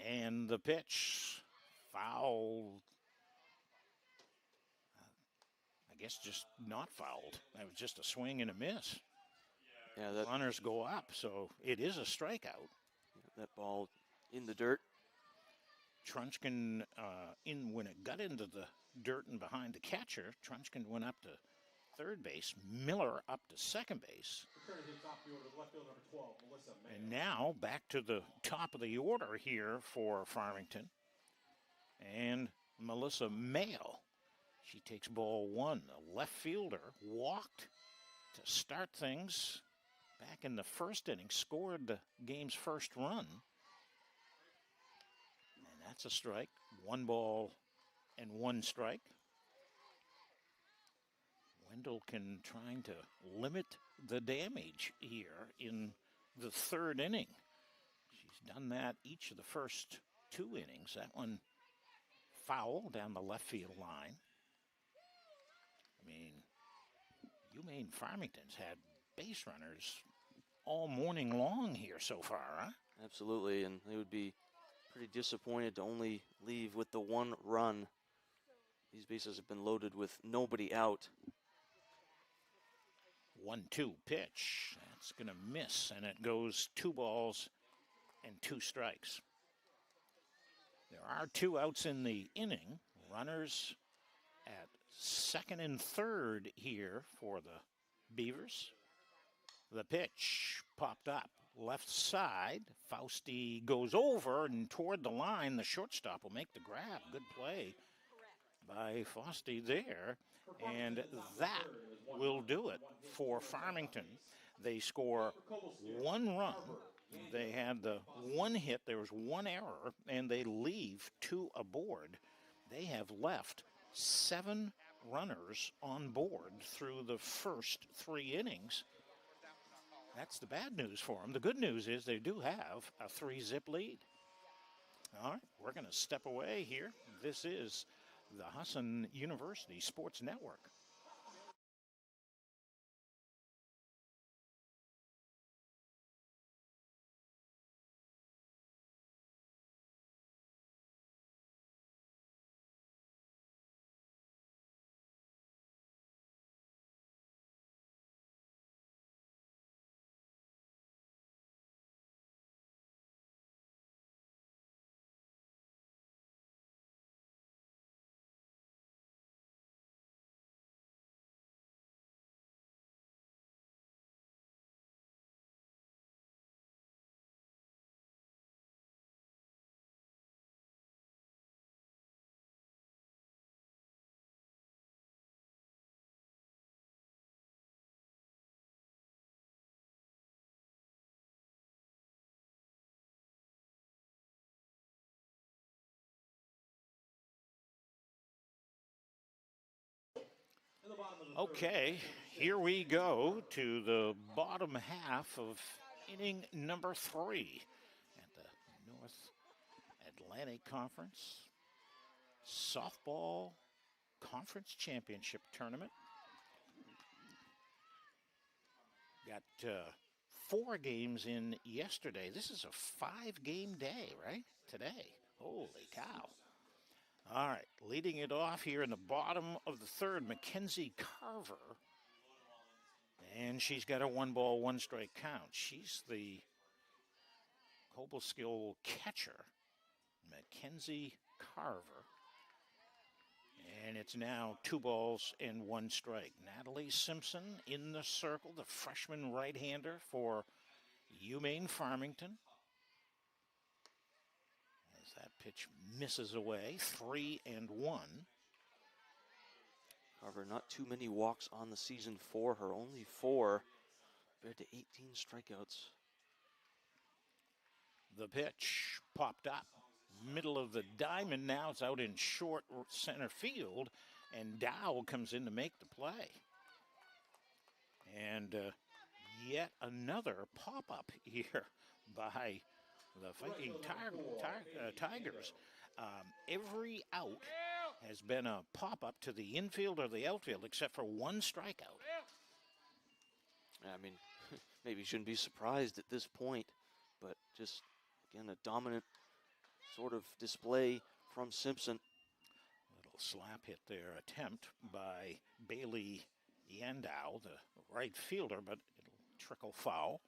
And the pitch, foul. I guess just not fouled. That was just a swing and a miss. Yeah, that Runners go up, so it is a strikeout. that ball in the dirt. Trunchkin, when it got into the dirt and behind the catcher, Trunchkin went up to third base. Miller up to second base. And now back to the top of the order here for Farmington. And Melissa Mayo. She takes ball 1. The left fielder walked to start things back in the first inning, scored the game's first run. And that's a strike. 1 ball and 1 strike. Wendelken trying to limit the damage here in the third inning. She's done that each of the first 2 innings. That one foul down the left field line. I mean, UMaine Farmington's had base runners all morning long here so far, huh? Absolutely, and they would be pretty disappointed to only leave with the 1 run. These bases have been loaded with nobody out. 1-2 pitch. That's going to miss, and it goes 2 balls and 2 strikes. There are 2 outs in the inning. Runners at second and third here for the Beavers. The pitch popped up left side. Fausti goes over and toward the line. The shortstop will make the grab. Good play by Fausti there. And that will do it for Farmington. They score 1 run. They had the 1 hit. There was 1 error, and they leave 2 aboard. They have left 7 runners on board through the first 3 innings. That's the bad news for them. The good news is they do have a 3-zip lead. All right, we're going to step away here. This is the Husson University Sports Network. Okay, here we go to the bottom half of inning number 3 at the North Atlantic Conference Softball Conference Championship Tournament. Got 4 games in yesterday. This is a 5-game day, right? Today. Holy cow. All right, leading it off here in the bottom of the 3rd, Mackenzie Carver. And she's got a 1-ball, 1-strike count. She's the Cobleskill catcher, Mackenzie Carver. And it's now 2 balls and 1 strike. Natalie Simpson in the circle, the freshman right-hander for Maine Farmington. As that pitch misses away, 3-1. Carver, not too many walks on the season for her, only 4 compared to 18 strikeouts. The pitch popped up, middle of the diamond. Now it's out in short center field, and Dow comes in to make the play. And yet another pop-up here by the Fighting Tigers. Every out has been a pop-up to the infield or the outfield, except for 1 strikeout. I mean, maybe you shouldn't be surprised at this point, but just, again, a dominant sort of display from Simpson. Little slap hit there, attempt by Bailey Yandow, the right fielder, but it'll trickle foul.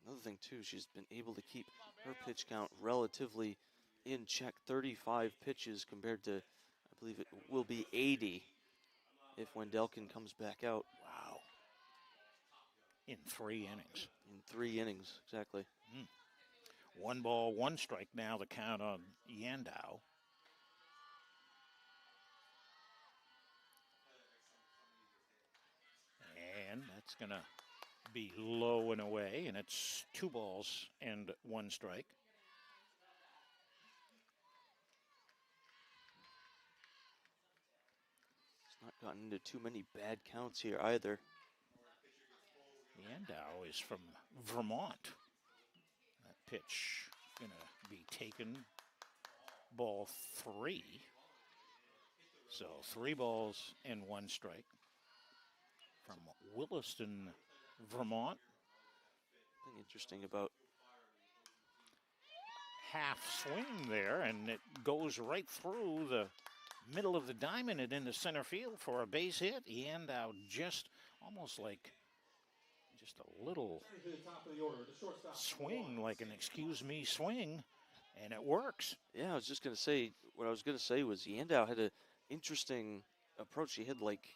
Another thing, too, she's been able to keep her pitch count relatively in check. 35 pitches compared to, I believe it will be 80 if Wendelken comes back out. Wow. In 3 innings. In 3 innings, exactly. 1 ball, 1 strike now, the count on Yandow. And that's going to be low and away, and it's 2 balls and 1 strike. It's not gotten into too many bad counts here either. Yandow is from Vermont. That pitch going to be taken, ball 3. So 3 balls and 1 strike from Williston, Vermont. Thing interesting about half swing there, and it goes right through the middle of the diamond and into center field for a base hit. Yandow just almost like just a little swing, like an excuse me swing, and it works. Yeah, I was just going to say, what I was going to say was Yandow had an interesting approach. She had like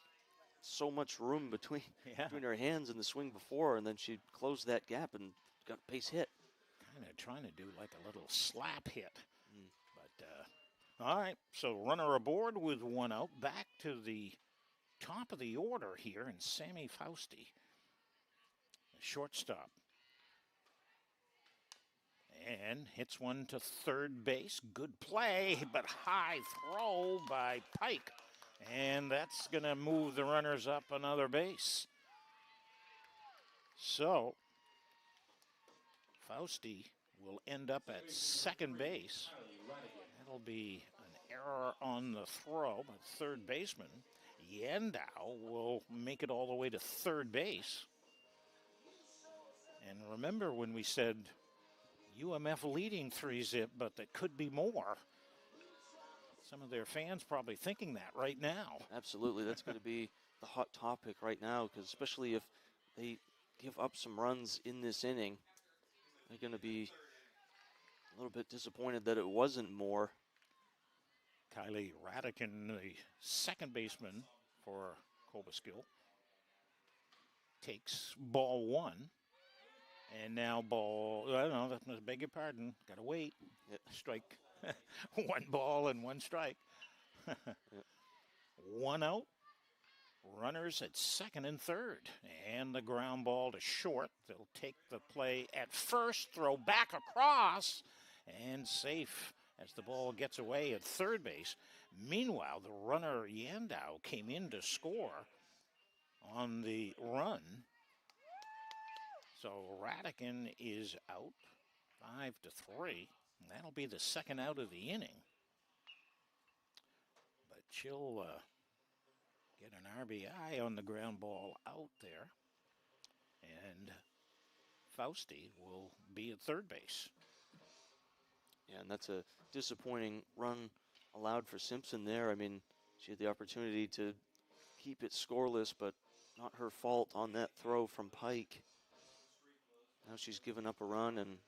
so much room between her hands in the swing before, and then she closed that gap and got a base hit. Kind of trying to do like a little slap hit. But, all right, so runner aboard with 1 out. Back to the top of the order here, and Sammy Fausti, the shortstop. And hits one to 3rd base. Good play, but high throw by Pike. And that's going to move the runners up another base. So, Fausti will end up at 2nd base. That'll be an error on the throw by the 3rd baseman. Yandow will make it all the way to 3rd base. And remember when we said UMF leading 3-0, but that could be more. Some of their fans probably thinking that right now. Absolutely, that's going to be the hot topic right now, because especially if they give up some runs in this inning, they're going to be a little bit disappointed that it wasn't more. Kylie Radican, the 2nd baseman for Cobleskill, takes ball 1. And now ball, I don't know, I beg your pardon, got to wait. Yep. Strike. 1 ball and 1 strike. Yep. 1 out. Runners at 2nd and 3rd. And the ground ball to short. They'll take the play at first, throw back across, and safe as the ball gets away at third base. Meanwhile, the runner Yandau came in to score on the run. So Radican is out 5-3. And that'll be the second out of the inning. But she'll get an RBI on the ground ball out there. And Fausti will be at third base. Yeah, and that's a disappointing run allowed for Simpson there. I mean, she had the opportunity to keep it scoreless, but not her fault on that throw from Pike. Now she's given up a run, and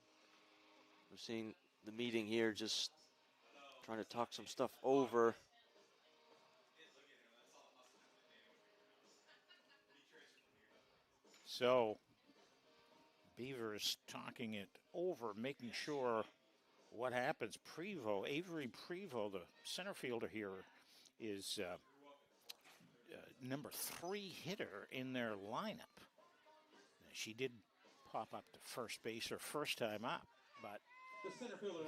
we're seeing the meeting here just trying to talk some stuff over. So Beavers talking it over, making sure what happens. Avery Prevost, the center fielder here, is number 3 hitter in their lineup. She did pop up to first base her first time up, but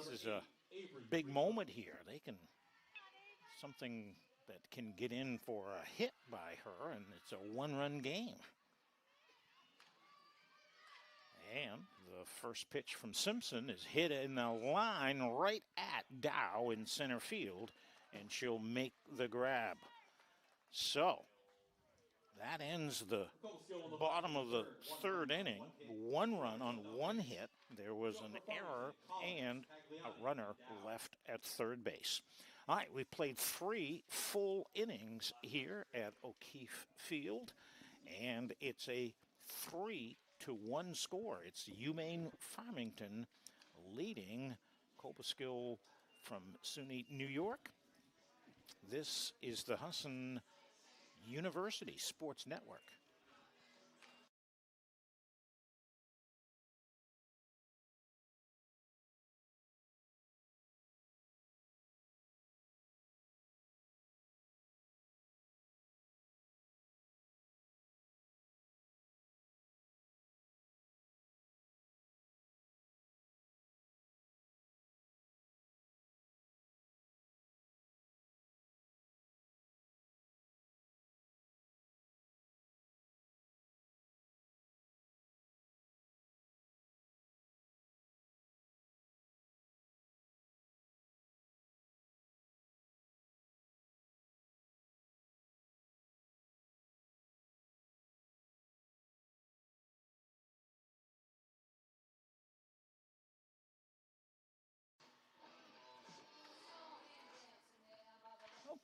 this is a big moment here. They can, something that can get in for a hit by her, and it's a 1-run game. And the first pitch from Simpson is hit in the line right at Dow in center field, and she'll make the grab. So that ends the bottom of the third inning. 1 run on 1 hit. There was an error and a runner left at third base. All right, we played 3 full innings here at O'Keefe Field, and it's a 3-1 score. It's UMaine Farmington leading Cobleskill from SUNY New York. This is the Husson University Sports Network.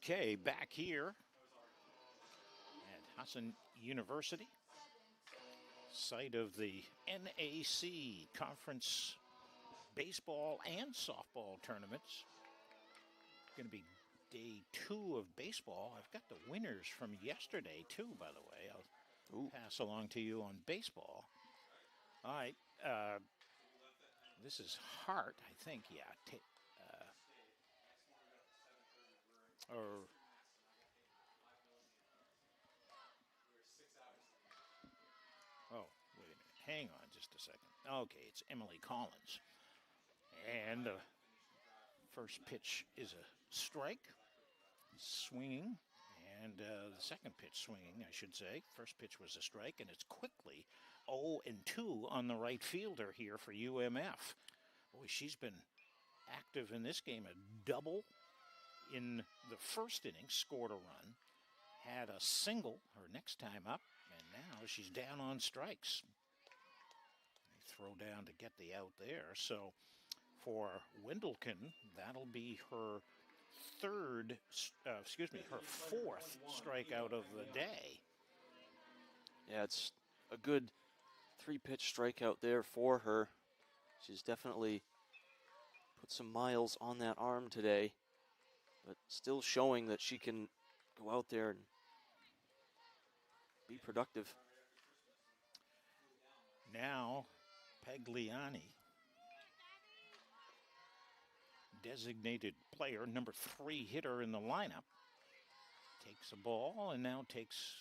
Okay, back here at Husson University, site of the NAC Conference baseball and softball tournaments. Going to be day 2 of baseball. I've got the winners from yesterday, too, by the way. I'll pass along to you on baseball. All right. This is Hart, I think, yeah. Wait a minute. Hang on just a second. Okay, it's Emily Collins. And first pitch is a strike, swinging. And the second pitch swinging, I should say. First pitch was a strike, and it's quickly 0-2 on the right fielder here for UMF. Boy, she's been active in this game. A double in the first inning, scored a run, had a single her next time up, and now she's down on strikes. They throw down to get the out there. So for Wendelken, that'll be her her 4th strikeout of the day. Yeah, it's a good 3-pitch strikeout there for her. She's definitely put some miles on that arm today, but still showing that she can go out there and be productive. Now, Pagliani, designated player, number 3 hitter in the lineup, takes a ball and now takes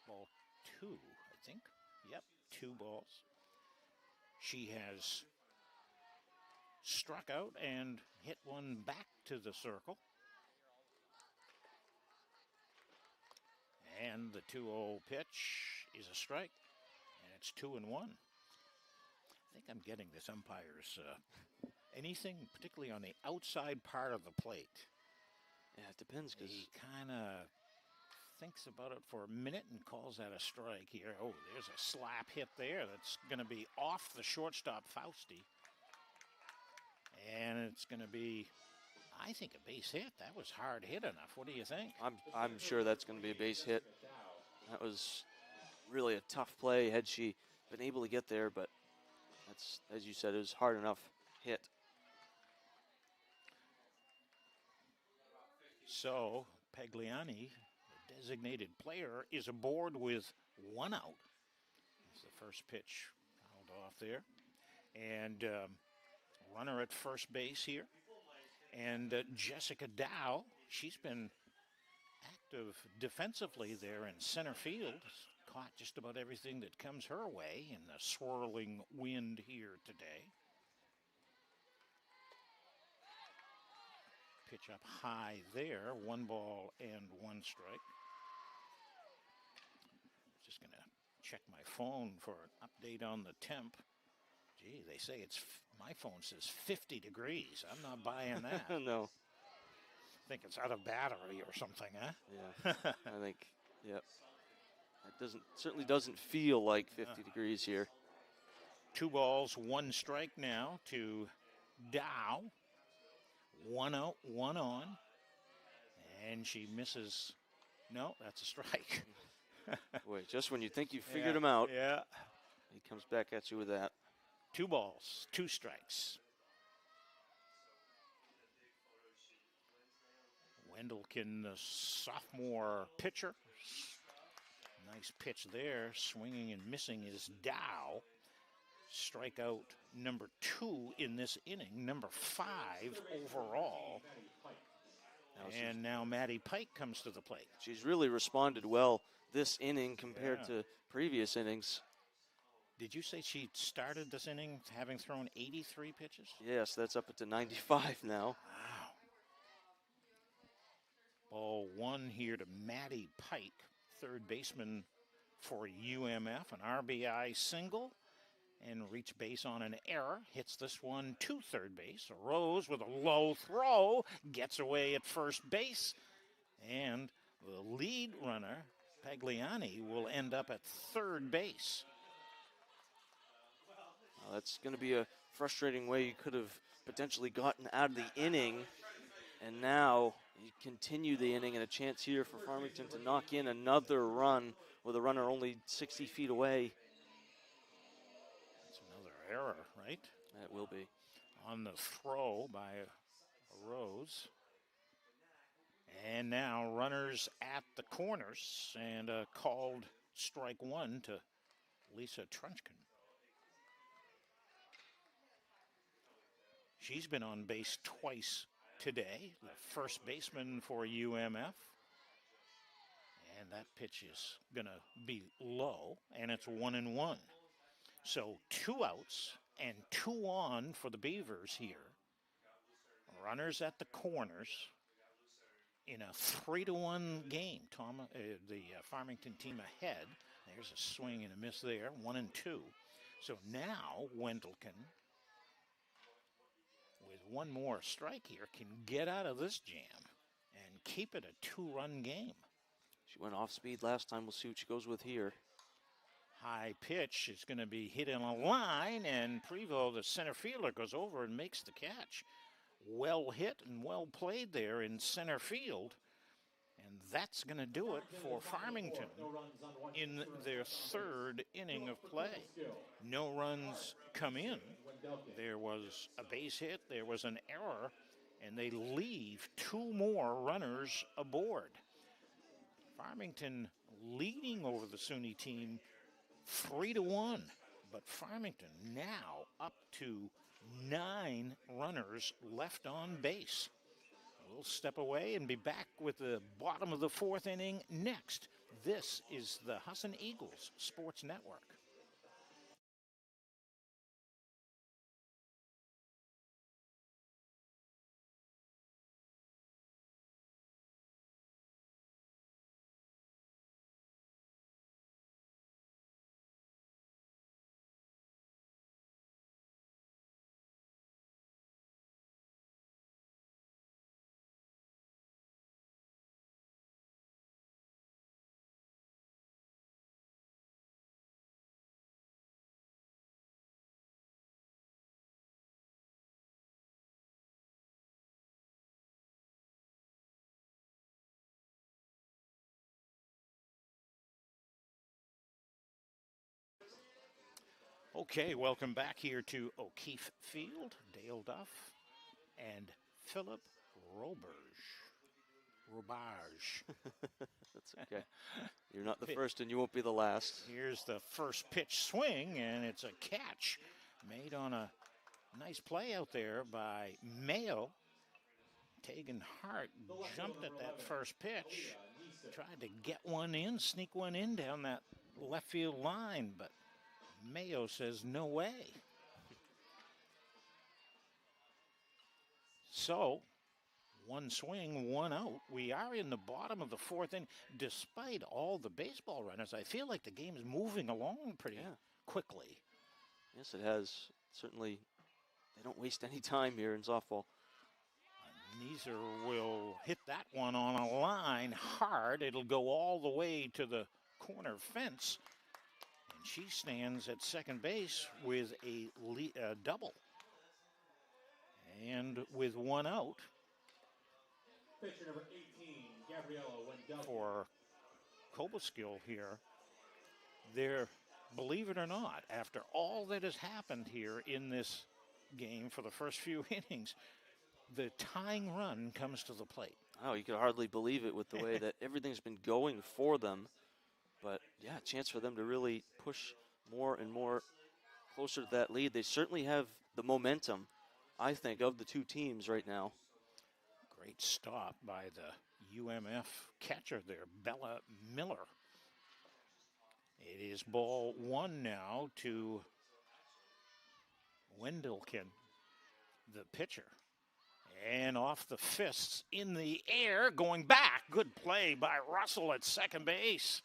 ball 2, I think. Yep, 2 balls. She has struck out and hit one back to the circle. And the 2-0 pitch is a strike, and it's 2-1. I think I'm getting this umpire's anything, particularly on the outside part of the plate. Yeah, it depends because He kind of thinks about it for a minute and calls that a strike here. Oh, there's a slap hit there that's going to be off the shortstop, Fausti. And it's going to be, I think, a base hit. That was hard hit enough. What do you think? I'm sure that's going to be a base hit. That was really a tough play had she been able to get there, but that's, as you said, it was hard enough hit. So Pagliani, the designated player, is aboard with one out. It's the first pitch fouled off there. And runner at first base here. And Jessica Dow, she's been active defensively there in center field. Caught just about everything that comes her way in the swirling wind here today. Pitch up high there, 1 ball and 1 strike. Just going to check my phone for an update on the temp. Gee, they say my phone says 50 degrees. I'm not buying that. No. I think it's out of battery or something, huh? Yeah, I think, yep. It certainly doesn't feel like 50 degrees here. 2 balls, 1 strike now to Dow. 1 out, 1 on. And she misses. No, that's a strike. Boy, just when you think you figured him out, yeah, he comes back at you with that. 2 balls, 2 strikes. Wendelken, the sophomore pitcher. Nice pitch there. Swinging and missing is Dow. Strikeout number 2 in this inning, number 5 overall. And now Maddie Pike comes to the plate. She's really responded well this inning compared to previous innings. Did you say she started this inning having thrown 83 pitches? Yes, that's up to 95 now. Wow. Ball 1 here to Maddie Pike, third baseman for UMF, an RBI single, and reach base on an error. Hits this one to third base. Rose with a low throw, gets away at first base, and the lead runner, Pagliani, will end up at third base. Well, that's going to be a frustrating way you could have potentially gotten out of the inning, and now you continue the inning and a chance here for Farmington to knock in another run with a runner only 60 feet away. That's another error, right? That will be. On the throw by Rose. And now runners at the corners, and called strike 1 to Lisa Trunchkin. She's been on base twice today, the first baseman for UMF. And that pitch is going to be low, and it's 1-1. So 2 outs and 2 on for the Beavers here. Runners at the corners in a 3-1 game. The Farmington team ahead. There's a swing and a miss there, 1-2. So now Wendelken, with 1 more strike here, can get out of this jam and keep it a 2-run game. She went off speed last time. We'll see what she goes with here. High pitch is going to be hit in a line, and Prevost, the center fielder, goes over and makes the catch. Well hit and well played there in center field. And that's going to do it for Farmington in their 3rd inning of play. No runs come in. There was a base hit, there was an error, and they leave 2 more runners aboard. Farmington leading over the SUNY team 3-1, but Farmington now up to 9 runners left on base. We'll step away and be back with the bottom of the 4th inning next. This is the Husson Eagles Sports Network. Okay, welcome back here to O'Keefe Field. Dale Duff and Philip Roberge. That's okay. You're not the first and you won't be the last. Here's the first pitch swing, and it's a catch made on a nice play out there by Mayo. Tegan Hart jumped at that first pitch, tried to get one in, sneak one in down that left field line, but Mayo says no way. So, one swing, one out. We are in the bottom of the fourth inning. Despite all the baseball runners, I feel like the game is moving along pretty quickly. Yes, it has. Certainly, they don't waste any time here in softball. Neeser will hit that one on a line hard. It'll go all the way to the corner fence. And she stands at second base with a double. And with one out, Pitcher number 18, Gabriella Wendell. For Kobaskill here, they're, believe it or not, after all that has happened here in this game for the first few innings, the tying run comes to the plate. Oh, you could hardly believe it with the way that everything's been going for them. But, yeah, a chance for them to really push more and more closer to that lead. They certainly have the momentum, I think, of the two teams right now. Great stop by the UMF catcher there, Bella Miller. It is ball one now to Wendelken, the pitcher. And off the fists in the air, going back. Good play by Russell at second base.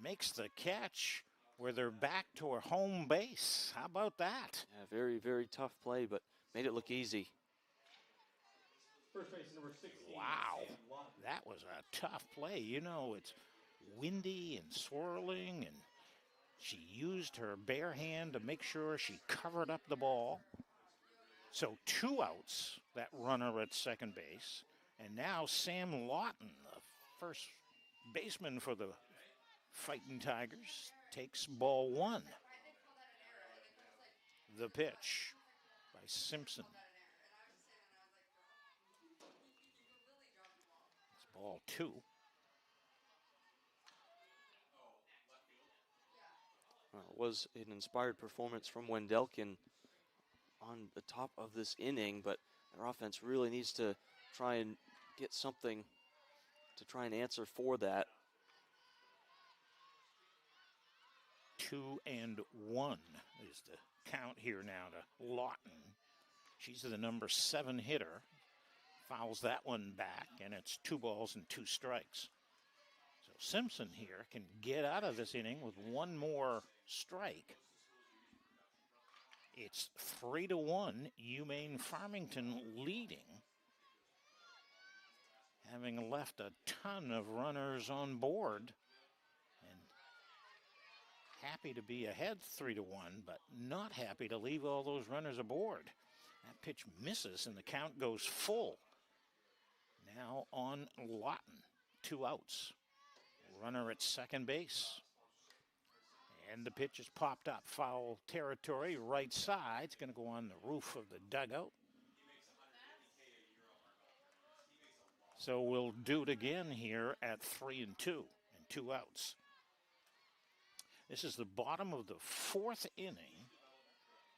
Makes the catch where they're back to her home base. How about that? Yeah, very, very tough play, but made it look easy. First base number 16. Wow, that was a tough play. You know, it's windy and swirling, and she used her bare hand to make sure she covered up the ball. So 2 outs, that runner at second base. And now Sam Lawton, the first baseman for the Fighting Tigers, takes ball one. The pitch by Simpson. It's ball two. Well, it was an inspired performance from Wendelken on the top of this inning, but their offense really needs to try and get something to try and answer for that. 2-1 is the count here now to Lawton. She's the number 7 hitter. Fouls that one back, and it's 2 balls and 2 strikes. So Simpson here can get out of this inning with one more strike. It's 3-1, UMaine Farmington leading, having left a ton of runners on board, and happy to be ahead 3-1, but not happy to leave all those runners aboard. That pitch misses, and the count goes full. Now on Lawton, 2 outs. Runner at second base. And the pitch is popped up. Foul territory, right side. It's going to go on the roof of the dugout. So we'll do it again here at 3-2 and 2 outs. This is the bottom of the 4th inning.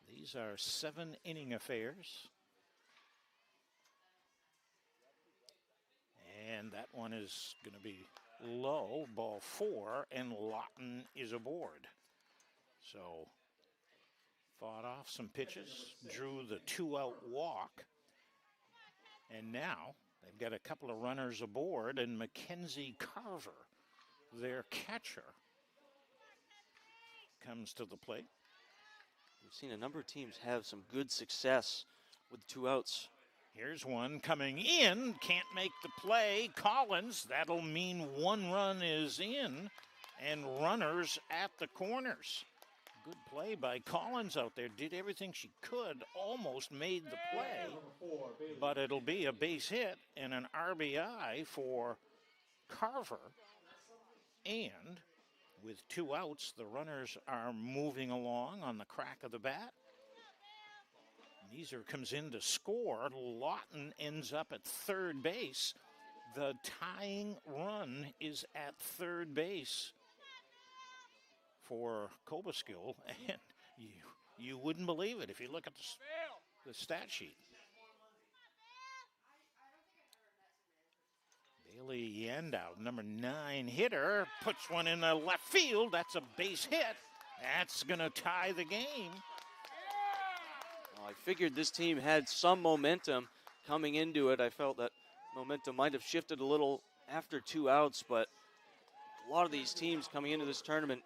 These are 7-inning affairs. And that one is going to be low, ball 4, and Lawton is aboard. So, fought off some pitches, drew the 2-out walk, and now they've got a couple of runners aboard, and Mackenzie Carver, their catcher, comes to the plate. We've seen a number of teams have some good success with 2 outs. Here's one coming in, can't make the play. Collins, that'll mean 1 run is in, and runners at the corners. Good play by Collins out there, did everything she could, almost made the play, but it'll be a base hit and an RBI for Carver, and With 2 outs, the runners are moving along on the crack of the bat. Neeser comes in to score. Lawton ends up at third base. The tying run is at third base for Kobaskill, and you wouldn't believe it if you look at the stat sheet. Bailey Yandow, number 9 hitter, puts one in the left field. That's a base hit. That's going to tie the game. Well, I figured this team had some momentum coming into it. I felt that momentum might have shifted a little after 2 outs, but a lot of these teams coming into this tournament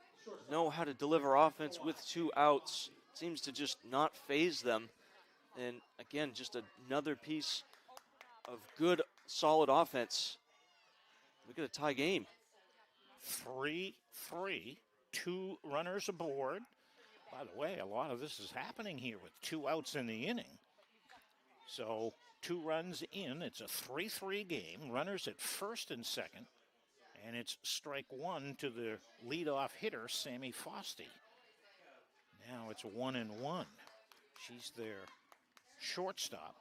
know how to deliver offense with 2 outs. Seems to just not phase them. And again, just another piece of good, solid offense. We got a tie game. 3-3, 2 runners aboard. By the way, a lot of this is happening here with 2 outs in the inning. So 2 runs in, it's a 3-3 game. Runners at first and second. And it's strike 1 to the leadoff hitter, Sammy Foste. Now it's 1-1. She's their shortstop.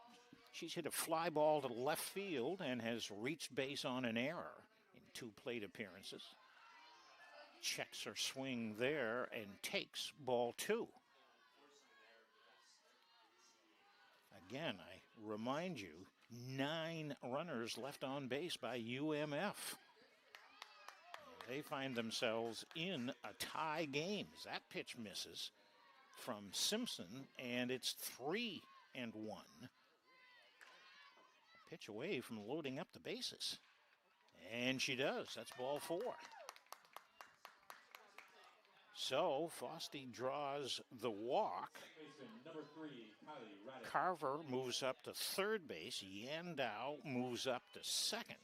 She's hit a fly ball to left field and has reached base on an error in 2 plate appearances. Checks her swing there and takes ball 2. Again, I remind you, 9 runners left on base by UMF. They find themselves in a tie game. That pitch misses from Simpson, and it's 3-1. A pitch away from loading up the bases. And she does. That's ball 4. So Foste draws the walk. Number 3, Kylie Raddick. Carver moves up to third base. Yandow moves up to second.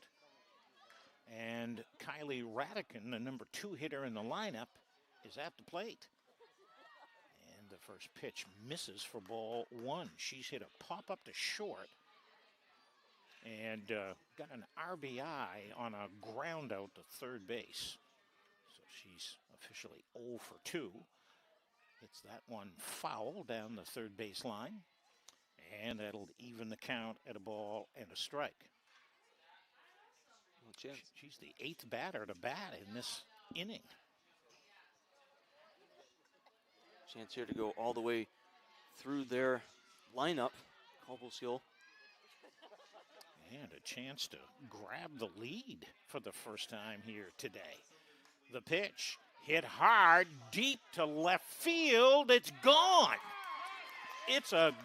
And Kylie Radican, the number 2 hitter in the lineup, is at the plate. And the first pitch misses for ball 1. She's hit a pop-up to short and got an RBI on a ground out to third base. So she's officially 0 for 2. Hits that one foul down the third base line. And that'll even the count at a ball and a strike. She's the 8th batter to bat in this inning. Chance here to go all the way through their lineup. Kobaskill. And a chance to grab the lead for the first time here today. The pitch hit hard, deep to left field. It's gone. It's a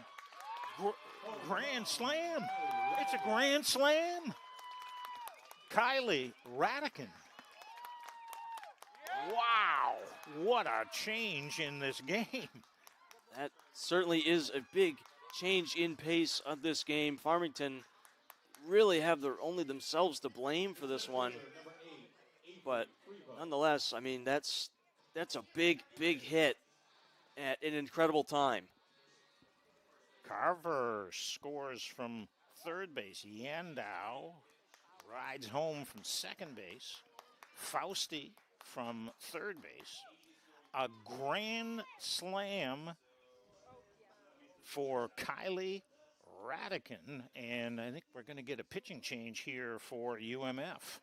grand slam. It's a grand slam. Kylie Radican. Wow, what a change in this game. That certainly is a big change in pace of this game. Farmington really have only themselves to blame for this one. But nonetheless, I mean, that's a big hit at an incredible time. Carver scores from third base. Yandow rides home from second base. Fausti from third base. A grand slam for Kylie Radican, and I think we're going to get a pitching change here for UMF.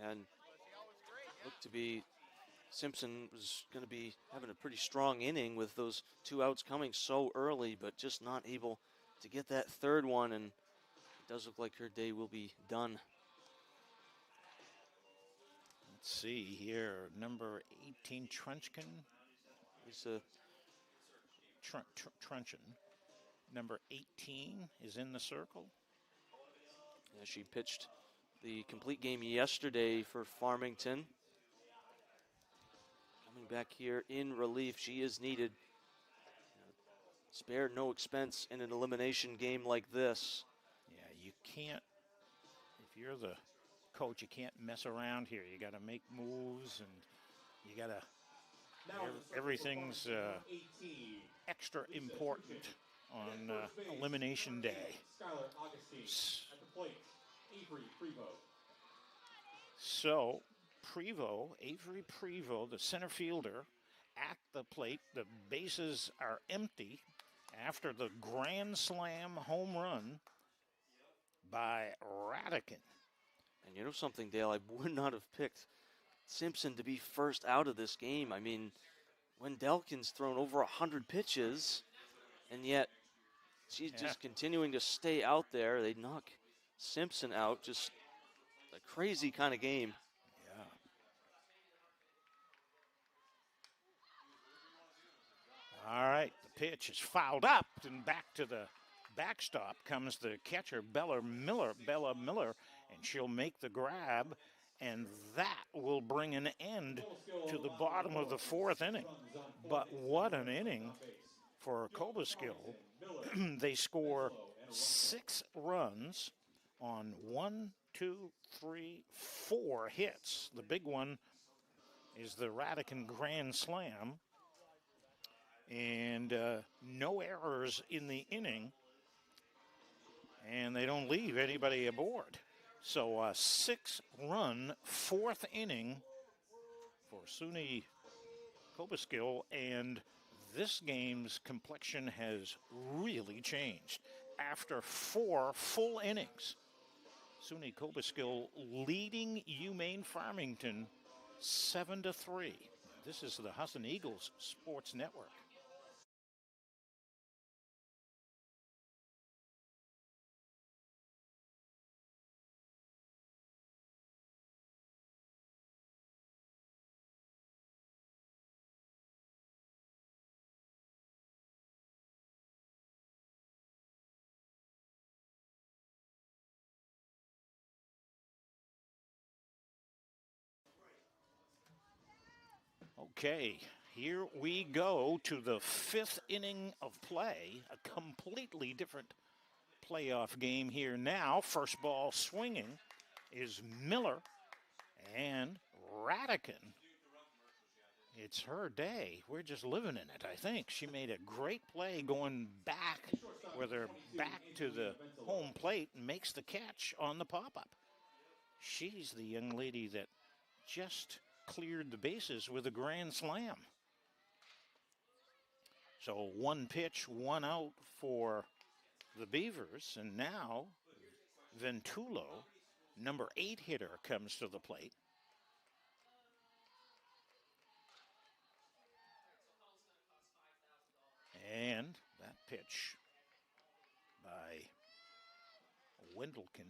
And looked to be Simpson was going to be having a pretty strong inning with those 2 outs coming so early, but just not able to get that third one, and it does look like her day will be done. Let's see here, number 18, Trunchkin. Lisa Truncheon. Number 18 is in the circle. Yeah, she pitched the complete game yesterday for Farmington. Coming back here in relief, she is needed. Spare no expense in an elimination game like this. Yeah, you can't, if you're the coach, you can't mess around here. You got to make moves, and you got to, everything's extra important on elimination day. So Avery Prevost, the center fielder, at the plate. The bases are empty after the grand slam home run by Radican. And you know something, Dale, I would not have picked Simpson to be first out of this game. I mean, Wendelken's thrown over 100 pitches, and yet she's just continuing to stay out there. They knock Simpson out. Just a crazy kind of game. Yeah. All right, the pitch is fouled up, and back to the backstop comes the catcher, Bella Miller, and she'll make the grab, and that will bring an end to the bottom of the fourth inning. But what an inning for Cobuskill. They score 6 runs on 4 hits. The big one is the Radican grand slam. And no errors in the inning. And they don't leave anybody aboard. So a 6-run 4th inning for SUNY Cobuskill. And this game's complexion has really changed. After 4 full innings, SUNY Cobuskill leading UMaine Farmington 7-3. This is the Husson Eagles Sports Network. Okay, here we go to the 5th inning of play, a completely different playoff game here now. First ball swinging is Miller, and Radican. It's her day. We're just living in it, I think. She made a great play going back with her back to the home plate and makes the catch on the pop-up. She's the young lady that just cleared the bases with a grand slam. So 1 pitch, 1 out for the Beavers. And now Ventulo, number 8 hitter, comes to the plate. And that pitch by Wendelken,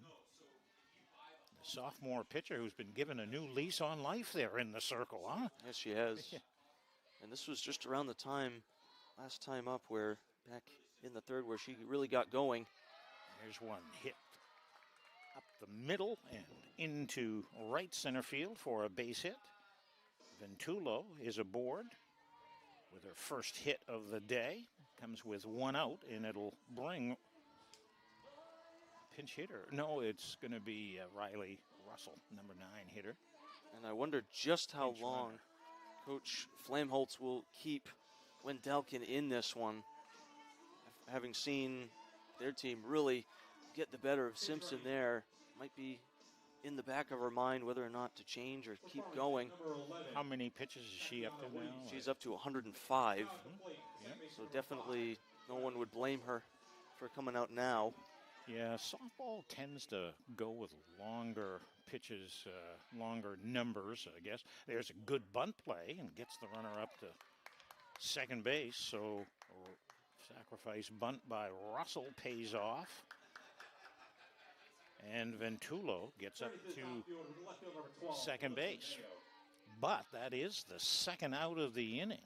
the sophomore pitcher who's been given a new lease on life there in the circle, huh? Yes, she has. And this was just around the time, last time up, where back in the 3rd, where she really got going. There's one hit up the middle and into right center field for a base hit. Ventulo is aboard with her first hit of the day. Comes with 1 out, and it'll bring pinch hitter. No, it's going to be Riley Russell, number 9 hitter. And I wonder just how long Coach Flamholtz will keep Wendelken in this one. Having seen their team really get the better of Simpson there, might be in the back of her mind whether or not to change or keep going. How many pitches is she up to now? She's up to 105. So definitely no one would blame her for coming out now. Yeah, softball tends to go with longer pitches, longer numbers, I guess. There's a good bunt play and gets the runner up to second base. So sacrifice bunt by Russell pays off. And Ventulo gets up to second base. But that is the 2nd out of the inning.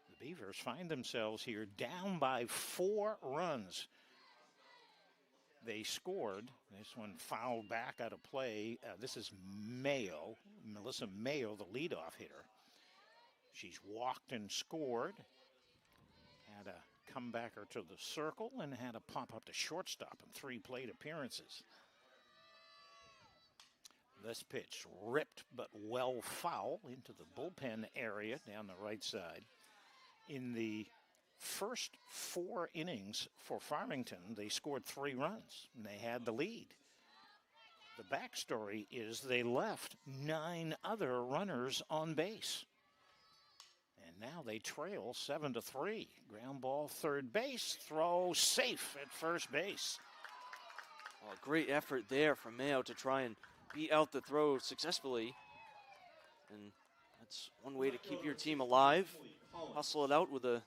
The Beavers find themselves here down by 4 runs. They scored. This one fouled back out of play. This is Mayo, Melissa Mayo, the leadoff hitter. She's walked and scored. Had a comebacker to the circle and had a pop up to shortstop in 3 plate appearances. This pitch ripped but well foul into the bullpen area down the right side. In the first 4 innings for Farmington, they scored 3 runs and they had the lead. The backstory is they left 9 other runners on base. And now they trail 7-3. Ground ball, third base, throw safe at first base. Well, a great effort there from Mayo to try and beat out the throw successfully. And that's one way to keep your team alive. Hustle it out with a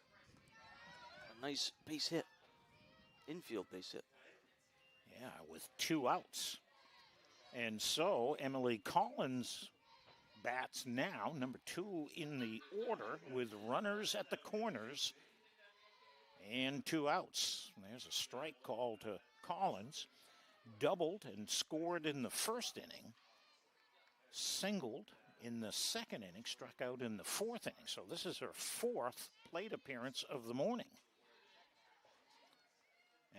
nice base hit, infield base hit. Yeah, with 2 outs. And so Emily Collins bats now, number 2 in the order, with runners at the corners and 2 outs. There's a strike call to Collins. Doubled and scored in the first inning. Singled in the second inning, struck out in the 4th inning. So this is her 4th plate appearance of the morning.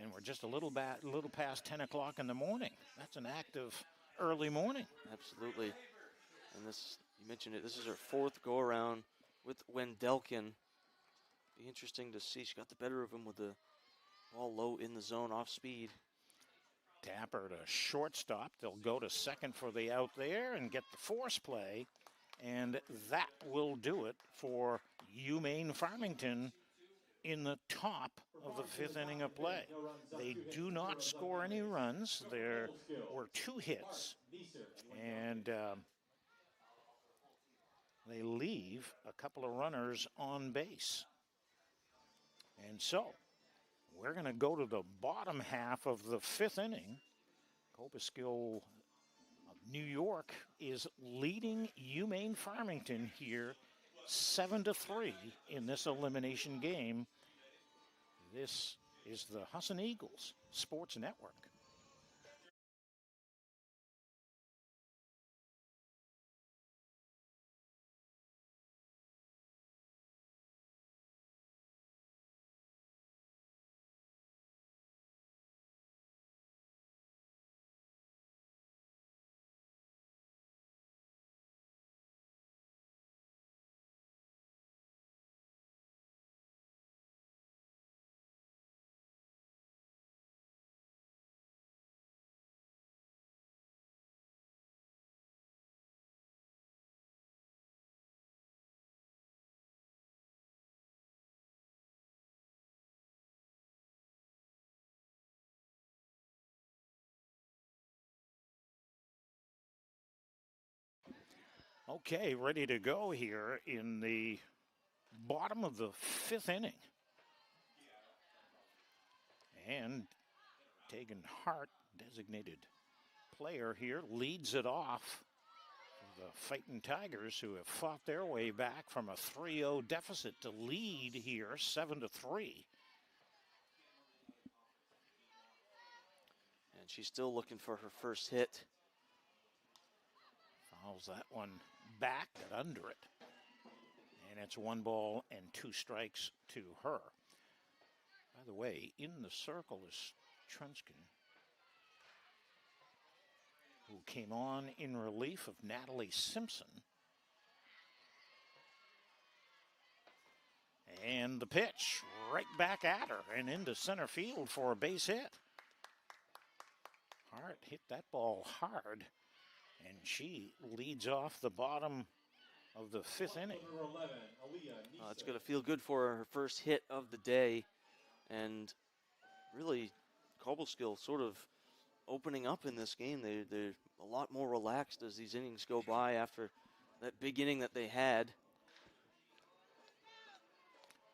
And we're just a little past 10 o'clock in the morning. That's an active early morning. Absolutely. And this, you mentioned it, this is her 4th go-around with Wendelkin. Be interesting to see. She got the better of him with the ball low in the zone, off speed. Tapper to shortstop. They'll go to second for the out there and get the force play. And that will do it for UMaine Farmington in the top of the 5th inning of play. They do not score any runs. There were 2 hits. And they leave a couple of runners on base. And so we're going to go to the bottom half of the 5th inning. Copaskill of New York is leading UMaine Farmington here 7-3 in this elimination game. This is the Husson Eagles Sports Network. Okay, ready to go here in the bottom of the 5th inning. And Tegan Hart, designated player here, leads it off. The Fighting Tigers, who have fought their way back from a 3-0 deficit to lead here 7-3. And she's still looking for her first hit. Fouls that one back and under it. And it's 1 ball and 2 strikes to her. By the way, in the circle is Trunskin, who came on in relief of Natalie Simpson. And the pitch right back at her and into center field for a base hit. Hart hit that ball hard, and she leads off the bottom of the 5th inning. It's going to feel good for her first hit of the day. And really, Cobalskill sort of opening up in this game. They're a lot more relaxed as these innings go by after that big inning that they had.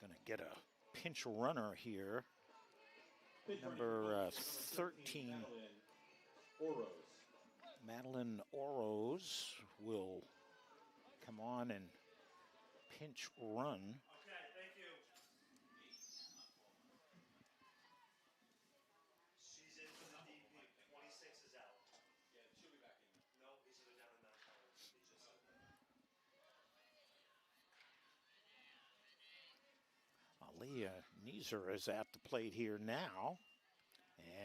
Going to get a pinch runner here. Number 13, Madeline Oroz will come on and pinch run. Leah Neeser is at the plate here now,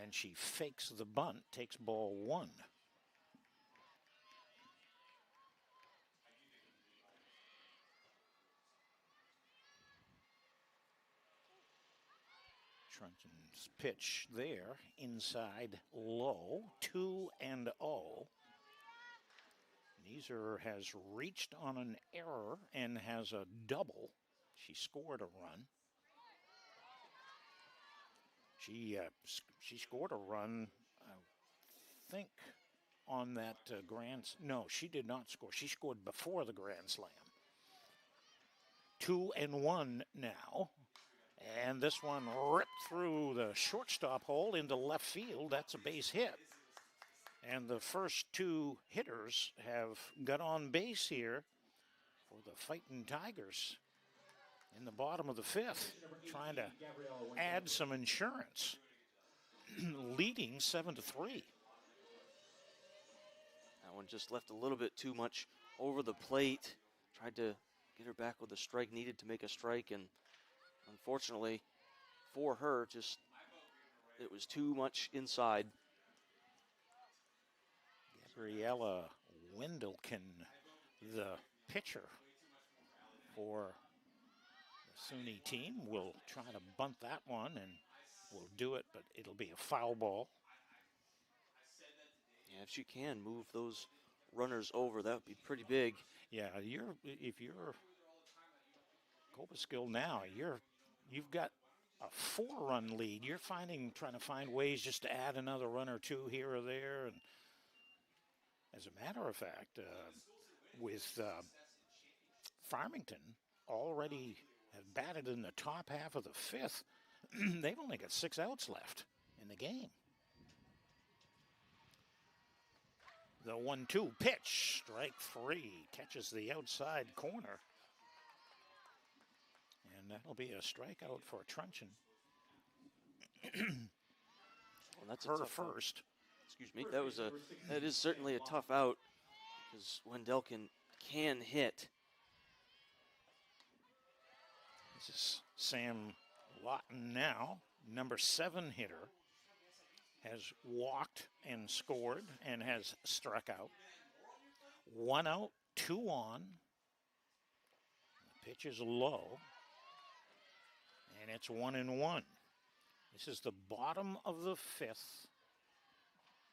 and she fakes the bunt, takes ball 1. Truncheon's pitch there, inside low, 2-0. Neeser has reached on an error and has a double. She scored a run. She scored a run, I think, on that no, she did not score. She scored before the Grand Slam. 2-1 now. And this one ripped through the shortstop hole into left field. That's a base hit. And the first two hitters have got on base here for the Fighting Tigers in the bottom of the fifth, trying to add some insurance, leading 7-3. That one just left a little bit too much over the plate. Tried to get her back with a strike, needed to make a strike, and unfortunately for her, it was too much inside. Gabriella Wendelken, the pitcher for the SUNY team, will try to bunt that one and will do it, but it'll be a foul ball. Yeah, if she can move those runners over, that would be pretty big. Yeah, if you're Copaskill now, you've got a 4-run lead. You're trying to find ways just to add another run or two here or there. And as a matter of fact, with Farmington already have batted in the top half of the fifth, they've only got 6 outs left in the game. The 1-2 pitch, strike 3, catches the outside corner. And that'll be a strikeout for Truncheon. Well, that's her first. Excuse me. That is certainly a tough out because Wendelken can hit. This is Sam Lawton now, number 7 hitter. Has walked and scored and has struck out. 1 out, 2 on. The pitch is low. And it's 1-1. This is the bottom of the fifth.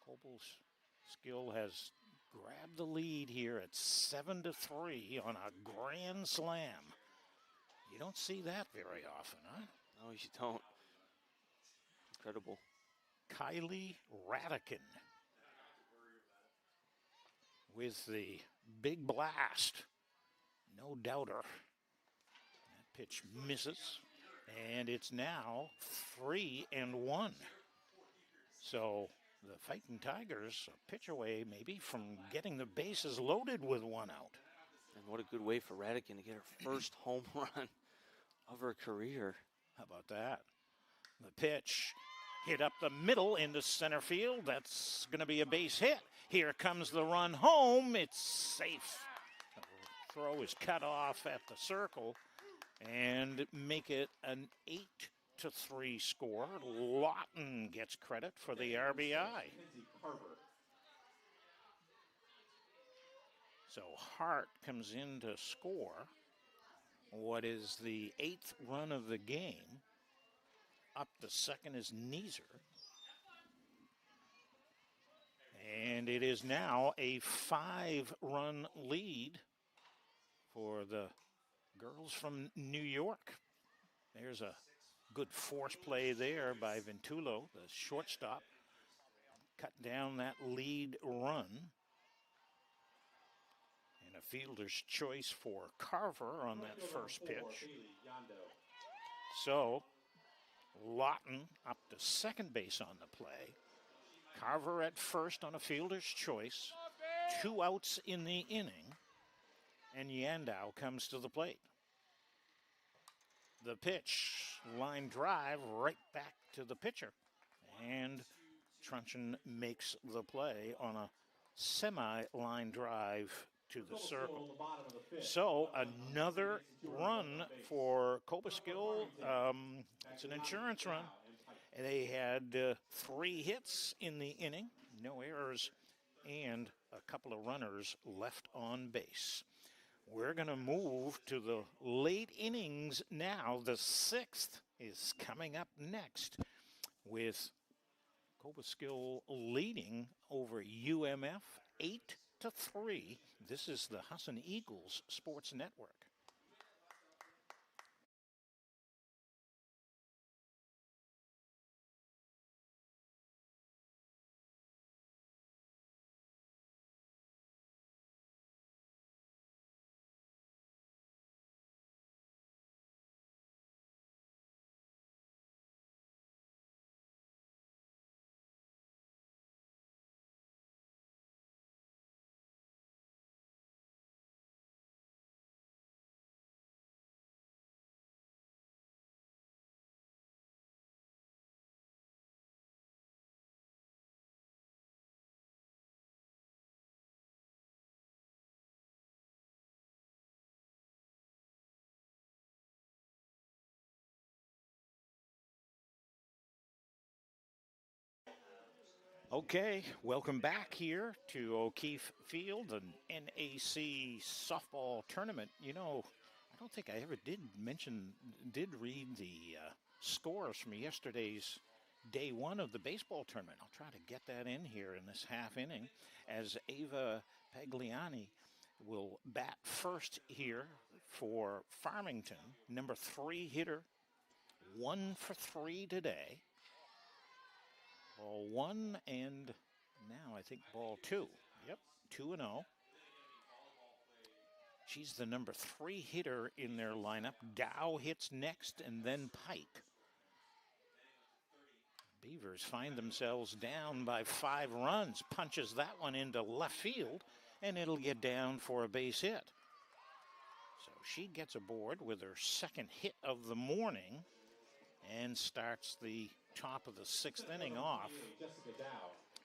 Copaskill has grabbed the lead here at 7-3 on a grand slam. You don't see that very often, huh? No, you don't. Incredible. Kylie Radican with the big blast. No doubter. That pitch misses. And it's now 3-1. So the Fighting Tigers a pitch away maybe from getting the bases loaded with 1 out. And what a good way for Radican to get her first home run of her career. How about that? The pitch hit up the middle into center field. That's going to be a base hit. Here comes the run home. It's safe. The throw is cut off at the circle and make it an 8-3 score. Lawton gets credit for the RBI. So Hart comes in to score what is the 8th run of the game. Up the second is Neeser. And it is now a 5-run lead for the girls from New York. There's a good force play there by Ventulo, the shortstop. Cut down that lead run. And a fielder's choice for Carver on that first pitch. So Lawton up to second base on the play. Carver at first on a fielder's choice. 2 outs in the inning. And Yandow comes to the plate. The pitch, line drive right back to the pitcher. And Truncheon makes the play on a semi-line drive to the circle. So another run for Copaskill. It's an insurance run. They had 3 hits in the inning, no errors, and a couple of runners left on base. We're going to move to the late innings now, the 6th is coming up next with Cobaskill leading over UMF 8-3. This is the Husson Eagles Sports Network. Okay, welcome back here to O'Keefe Field, an NAC softball tournament. You know, I don't think I ever did read the scores from yesterday's day one of the baseball tournament. I'll try to get that in here in this half inning as Ava Pagliani will bat first here for Farmington. Number 3 hitter, 1 for 3 today. Ball 1 and now I think ball 2. Yep, 2-0. She's the number 3 hitter in their lineup. Dow hits next and then Pike. Beavers find themselves down by 5 runs. Punches that one into left field and it'll get down for a base hit. So she gets aboard with her second hit of the morning and starts the top of the 6th inning off.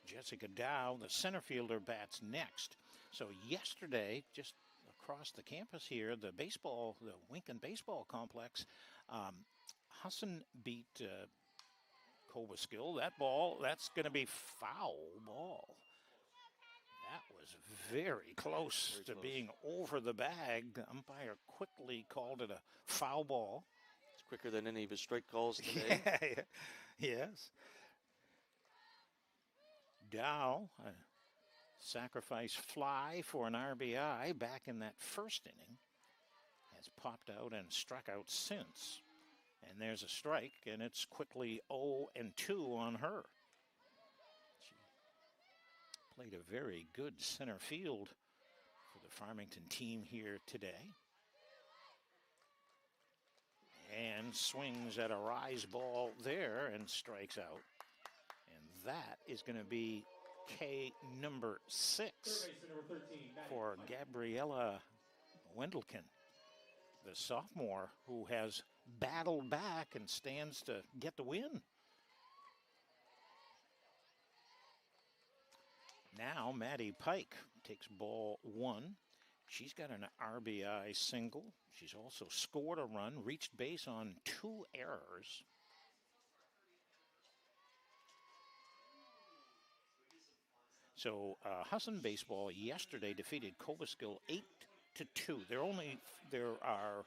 Jessica Dow, the center fielder, bats next. So yesterday, just across the campus here, the Winkin Baseball Complex, Husson beat Cobaskill. That's going to be foul ball. That was very close to being over the bag. The umpire quickly called it a foul ball. Quicker than any of his strike calls today. Yeah, yes. Dow, a sacrifice fly for an RBI back in that first inning, has popped out and struck out since. And there's a strike, and it's quickly 0-2 on her. She played a very good center field for the Farmington team here today. And swings at a rise ball there and strikes out. And that is going to be K number 6 for Gabriella Wendelken, the sophomore who has battled back and stands to get the win. Now Maddie Pike takes ball 1. She's got an RBI single. She's also scored a run, reached base on 2 errors. So Husson baseball yesterday defeated Cobaskill 8-2. There are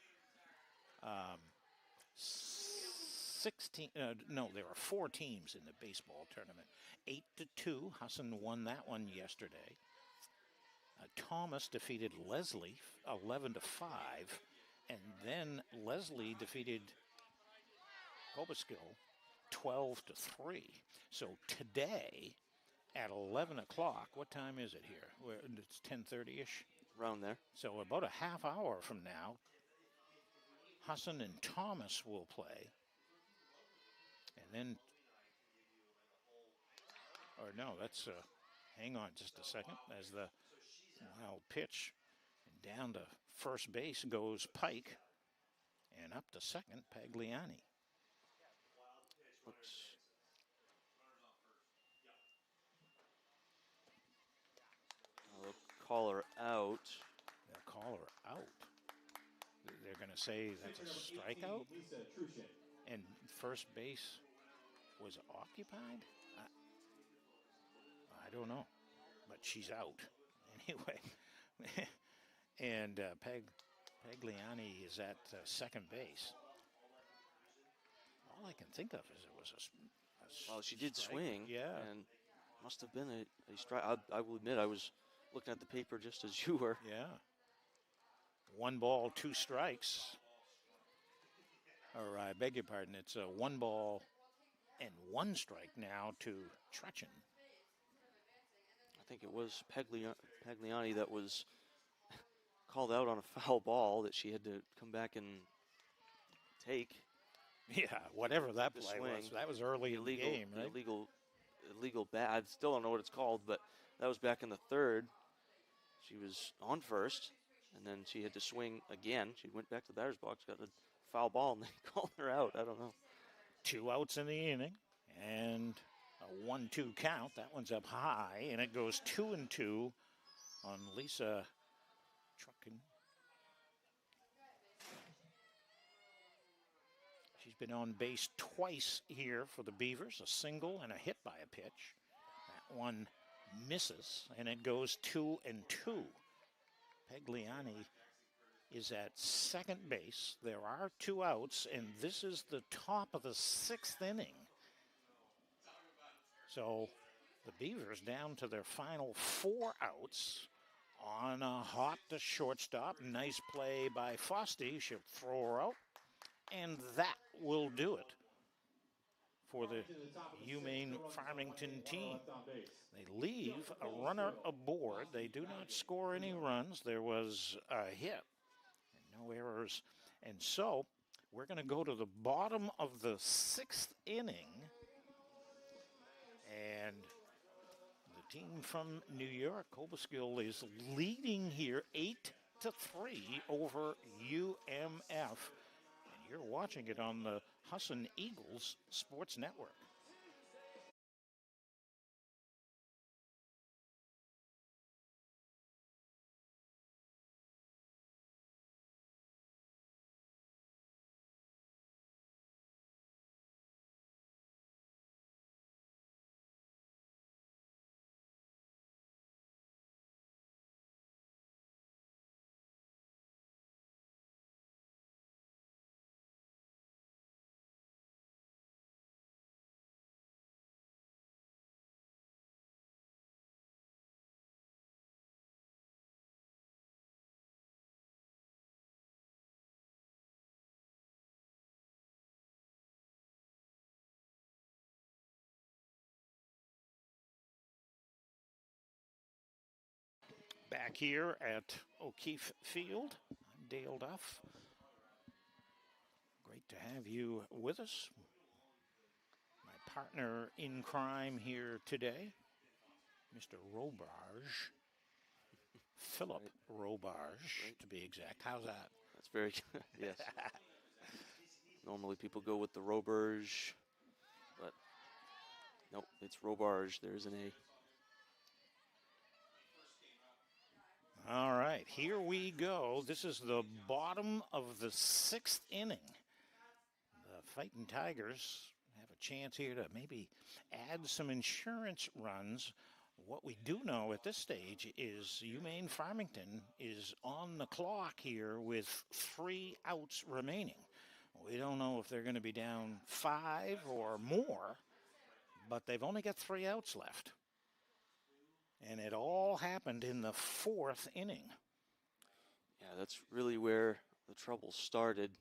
16. There are 4 teams in the baseball tournament. 8-2. Husson won that one yesterday. Thomas defeated Leslie 11-5, and then Leslie defeated Cobaskill 12-3. So today at 11 o'clock, what time is it here? It's 10:30-ish. Around there. So about a half hour from now, Husson and Thomas will play. And then, or no, that's, hang on just a second, as the wild pitch, and down to first base goes Pike, and up to second, Pagliani. They'll call her out. They'll call her out. They're going to say that's a strikeout, and first base was occupied? I don't know, but she's out. Anyway, and Pagliani is at second base. All I can think of is it was Well, she did strike. swing. Yeah. And must have been a strike. I will admit, I was looking at the paper just as you were. Yeah. 1 ball, 2 strikes. Or I beg your pardon, it's a 1 ball and 1 strike now to Trutchen. I think it was Pagliani that was called out on a foul ball that she had to come back and take. Yeah, whatever that The play swing. was. That was early in the game, right? Illegal bat. I still don't know what it's called, but that was back in the third. She was on first, and then she had to swing again. She went back to the batter's box, got a foul ball, and they called her out. I don't know. 2 outs in the inning, and a 1-2 count. That one's up high, and it goes 2-2 on Lisa Trucken. She's been on base twice here for the Beavers, a single and a hit by a pitch. That one misses, and it goes 2-2. Pagliani is at second base. There are 2 outs, and this is the top of the 6th inning. So the Beavers down to their final 4 outs on a hop to shortstop. Nice play by Foste. She'll throw her out, and that will do it for the UMaine Farmington team. They leave a runner aboard. They do not score any runs. There was a hit and no errors. And so we're going to go to the bottom of the 6th inning. And the team from New York, Cobeskill, is leading here 8-3 over UMF. And you're watching it on the Husson Eagles Sports Network. Back here at O'Keefe Field, I'm Dale Duff. Great to have you with us. My partner in crime here today, Mr. Robarge. Philip Robarge, to be exact. How's that? That's very good. Yes. Normally people go with the Roberge, but nope, it's Robarge. There's an A. All right, here we go. This is the bottom of the 6th inning. The Fighting Tigers have a chance here to maybe add some insurance runs. What we do know at this stage is UMaine Farmington is on the clock here with 3 outs remaining. We don't know if they're going to be down 5 or more, but they've only got 3 outs left. And it all happened in the 4th inning. Yeah, that's really where the trouble started.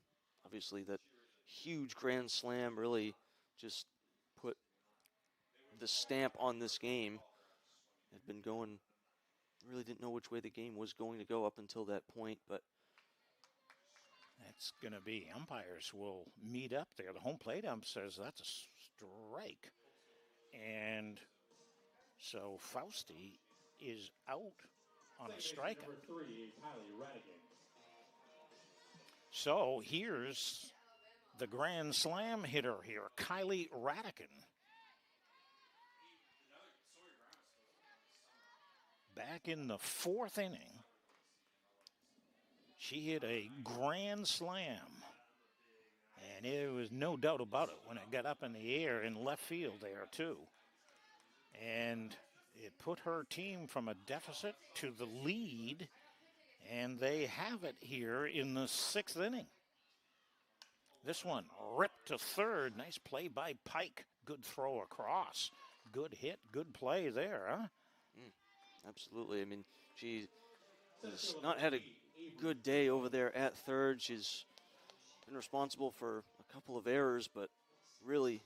Obviously, that huge grand slam really just put the stamp on this game. Had been going, really didn't know which way the game was going to go up until that point, but that's going to be, umpires will meet up there. The home plate ump says that's a strike. And so Fausti is out on a strikeout. So here's the grand slam hitter here, Kylie Radican. Back in the 4th inning, she hit a grand slam. And there was no doubt about it when it got up in the air in left field there, too. And it put her team from a deficit to the lead, and they have it here in the 6th inning. This one ripped to third. Nice play by Pike. Good throw across. Good hit, good play there, huh? Absolutely. I mean, she has not had a good day over there at third. She's been responsible for a couple of errors, but really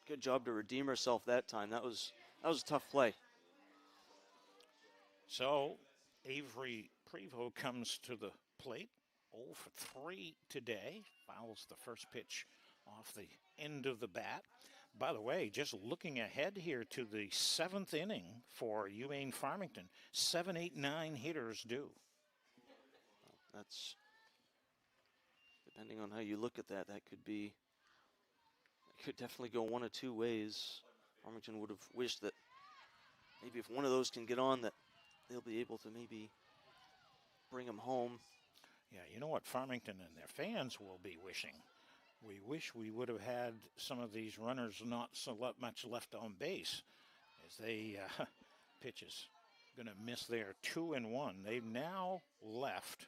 good job to redeem herself that time. That was a tough play. So Avery Prevost comes to the plate. 0 for 3 today. Fouls the first pitch off the end of the bat. By the way, just looking ahead here to the 7th inning for UMaine Farmington, 7, 8, 9 hitters due. That's, depending on how you look at that, that could definitely go one of two ways. Farmington would have wished that maybe if one of those can get on, that they'll be able to maybe bring them home. Yeah, you know what Farmington and their fans will be wishing? We wish we would have had some of these runners not so much left on base, as they pitch is going to miss their 2-1. They've now left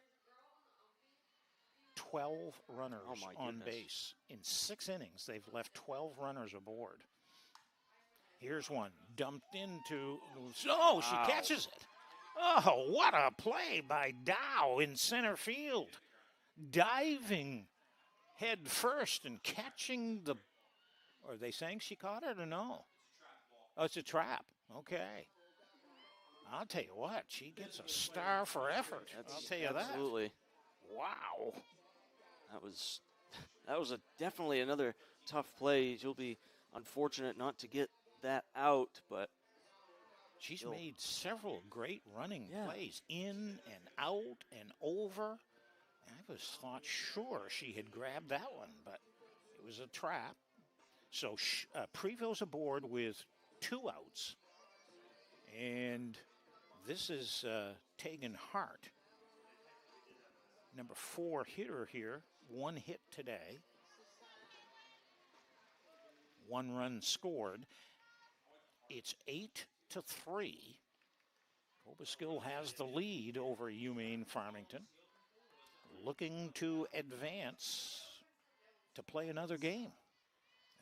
12 runners on base. In 6 innings, they've left 12 runners aboard. Here's one dumped into, oh, she catches it. Oh, what a play by Dow in center field. Diving head first and catching the, are they saying she caught it or no? Oh, it's a trap. Okay. I'll tell you what, she gets a star for effort. I'll tell you absolutely. That. Wow. That was definitely another tough play. She'll be unfortunate not to get that out, but she's made several great running plays in and out and over. I was thought sure she had grabbed that one, but it was a trap. So Prevost aboard with 2 outs. And this is Tegan Hart, number 4 hitter here. 1 hit today. 1 run scored. It's 8-3. Obiskill has the lead over UMaine Farmington. Looking to advance to play another game.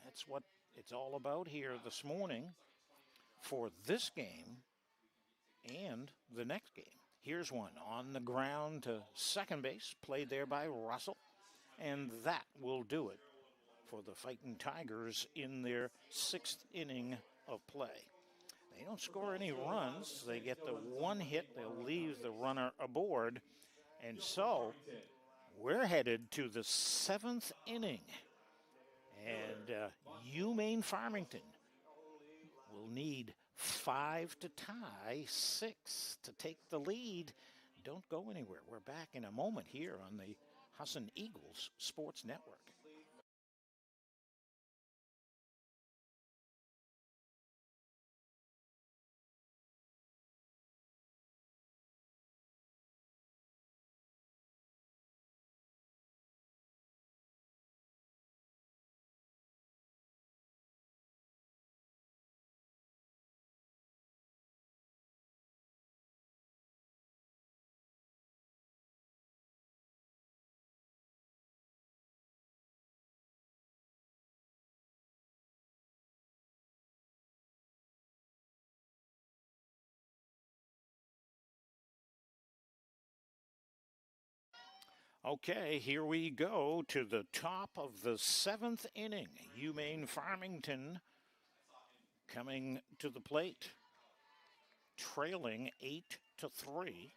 That's what it's all about here this morning for this game and the next game. Here's one on the ground to second base, played there by Russell, and that will do it for the Fighting Tigers in their 6th inning of play. They don't score any runs. They get the 1 hit. They'll leave the runner aboard. And so we're headed to the 7th inning. And UMaine Farmington will need 5 to tie, 6 to take the lead. Don't go anywhere. We're back in a moment here on the Husson Eagles Sports Network. Okay, here we go to the top of the 7th inning. UMaine Farmington coming to the plate, trailing 8-3.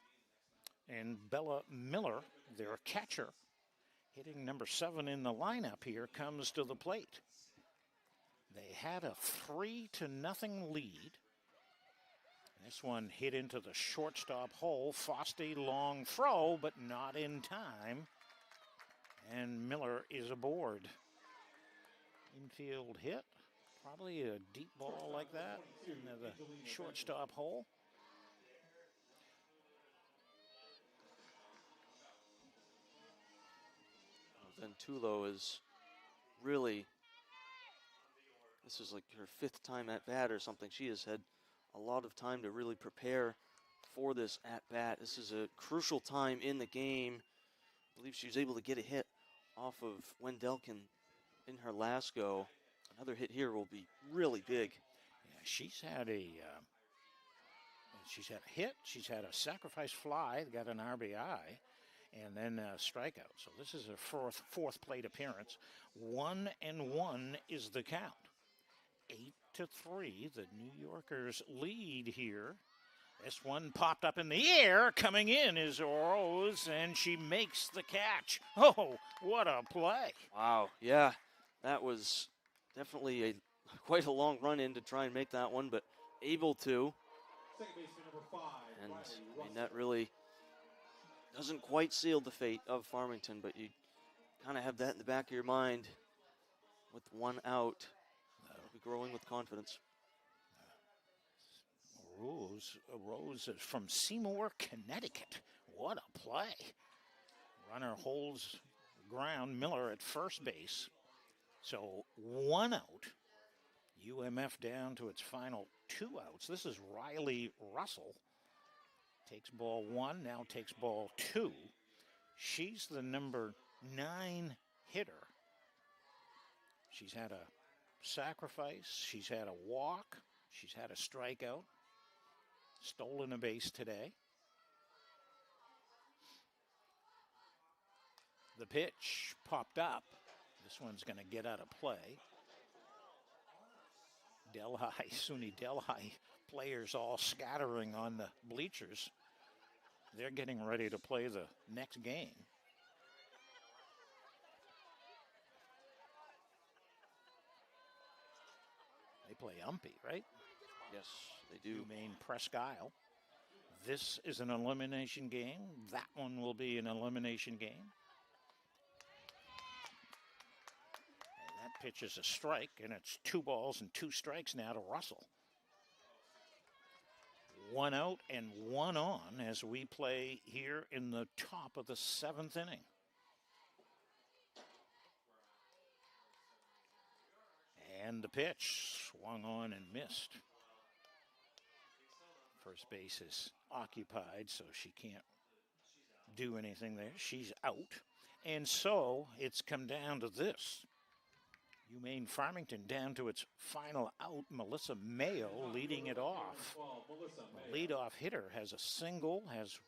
And Bella Miller, their catcher, hitting number 7 in the lineup here, comes to the plate. They had a 3-0 lead. This one hit into the shortstop hole. Foste long throw, but not in time. And Miller is aboard. Infield hit. Probably a deep ball like that into the shortstop hole. Ventulo is really, this is like her 5th time at bat or something. She has had a lot of time to really prepare for this at bat. This is a crucial time in the game. I believe she was able to get a hit off of Wendelkin in her last go. Another hit here will be really big. Yeah, she's had a hit. She's had a sacrifice fly, got an RBI, and then a strikeout. So this is her fourth plate appearance. 1-1 is the count. 8-3, the New Yorkers lead here. This one popped up in the air. Coming in is Rose, and she makes the catch. Oh, what a play. Wow, yeah, that was definitely quite a long run in to try and make that one, but able to. Second baseman number 5, And Riley I mean, Russell. that really doesn't quite seal the fate of Farmington, but you kind of have that in the back of your mind with one out. Be growing with confidence. Rose is from Seymour, Connecticut. What a play. Runner holds ground. Miller at first base. So 1 out. UMF down to its final 2 outs. This is Riley Russell. Takes ball 1, now takes ball 2. She's the number 9 hitter. She's had a sacrifice. She's had a walk. She's had a strikeout. Stolen a base today. The pitch popped up. This one's going to get out of play. SUNY Delhi players all scattering on the bleachers. They're getting ready to play the next game. They play umpy, right? Yes, they do. Maine Presque Isle. This is an elimination game. That one will be an elimination game. And that pitch is a strike, and it's 2 balls and 2 strikes now to Russell. 1 out and 1 on as we play here in the top of the 7th inning. And the pitch swung on and missed. First base is occupied, so she can't do anything there. She's out. And so it's come down to this. UMaine Farmington down to its final out. Melissa Mayo leading it off. The leadoff hitter has a single, has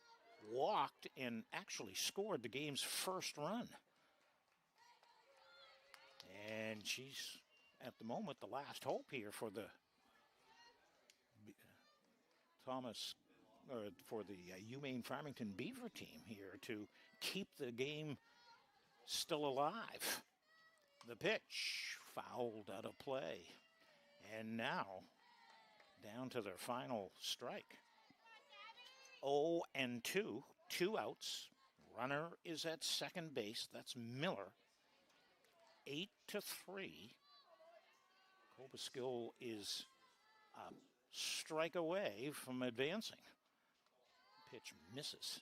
walked, and actually scored the game's first run. And she's, at the moment, the last hope here for the UMaine Farmington Beaver team here to keep the game still alive. The pitch fouled out of play. And now down to their final strike. 0-2, 2 outs. Runner is at second base. That's Miller. 8-3. Copaskill is a strike away from advancing. Pitch misses.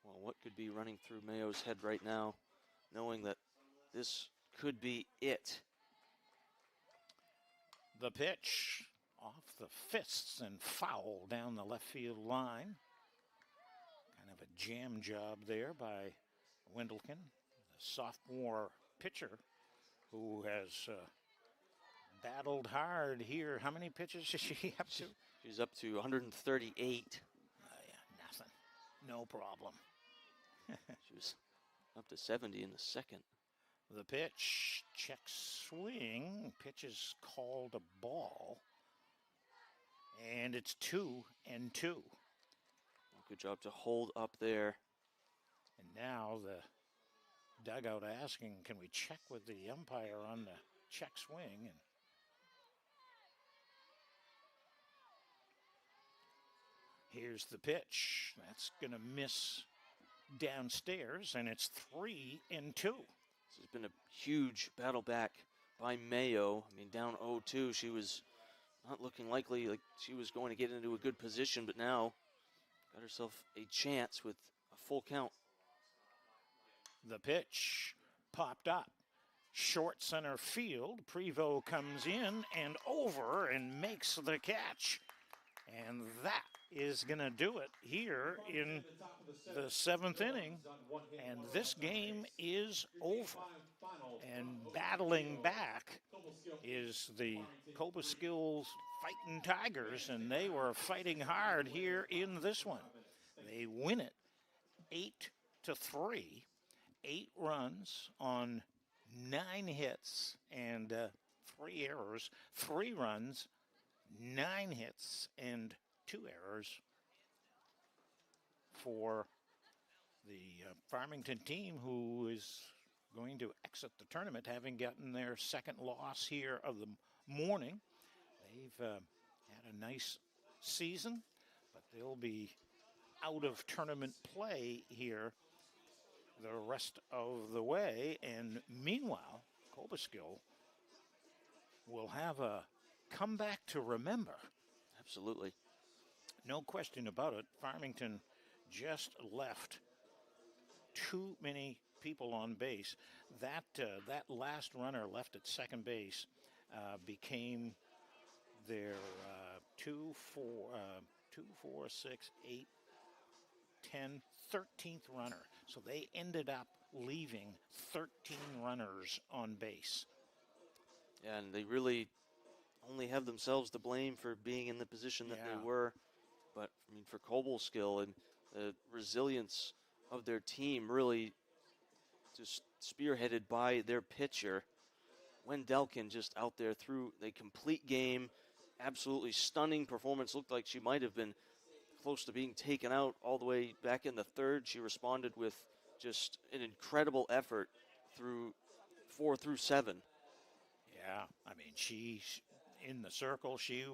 Well, what could be running through Mayo's head right now, knowing that this could be it? The pitch off the fists and foul down the left field line. Kind of a jam job there by Wendelkin, the sophomore pitcher who has battled hard here. How many pitches is she up to? She's up to 138. Yeah, nothing. No problem. She was up to 70 in the second. The pitch, check swing. Pitch is called a ball. And it's 2-2. Well, good job to hold up there. And now the dugout asking, can we check with the umpire on the check swing? And here's the pitch. That's going to miss downstairs, and it's 3-2. This has been a huge battle back by Mayo. I mean, down 0-2, she was not looking likely like she was going to get into a good position, but now got herself a chance with a full count. The pitch popped up. short center field. Prevost comes in and over and makes the catch. And that is going to do it here in the seventh inning. And this game is over. And battling back is the Cobleskill Fighting Tigers, and they were fighting hard here in this one. They win it 8-3, 8 runs on 9 hits and 3 errors, 3 runs, 9 hits and 2 errors for the Farmington team, who is going to exit the tournament having gotten their second loss here of the morning. They've had a nice season, but they'll be out of tournament play here the rest of the way. And meanwhile, Cobleskill will have a comeback to remember. Absolutely. No question about it. Farmington just left too many people on base. That last runner left at second base became their 2, 4, 6, 8, 10, 13th runner. So they ended up leaving 13 runners on base. Yeah, and they really only have themselves to blame for being in the position that they were. But, I mean, for Cobleskill and the resilience of their team, really just spearheaded by their pitcher, Wendelkin, just out there through a complete game, absolutely stunning performance. Looked like she might have been close to being taken out all the way back in the third. She responded with just an incredible effort through 4 through 7. Yeah, I mean, she in the circle, she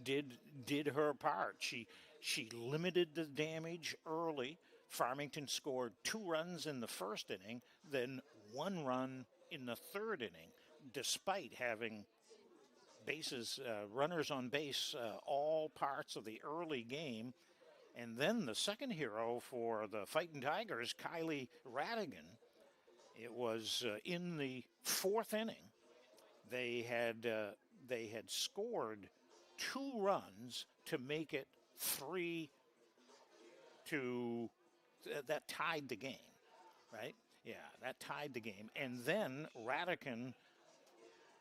did her part. She limited the damage early. Farmington scored 2 runs in the first inning, then 1 run in the third inning, despite having runners on base all parts of the early game. And then the second hero for the Fighting Tigers, Kylie Radigan, it was in the 4th inning. They had scored 2 runs to make it 3 to that tied the game, right? Yeah, that tied the game. And then Radican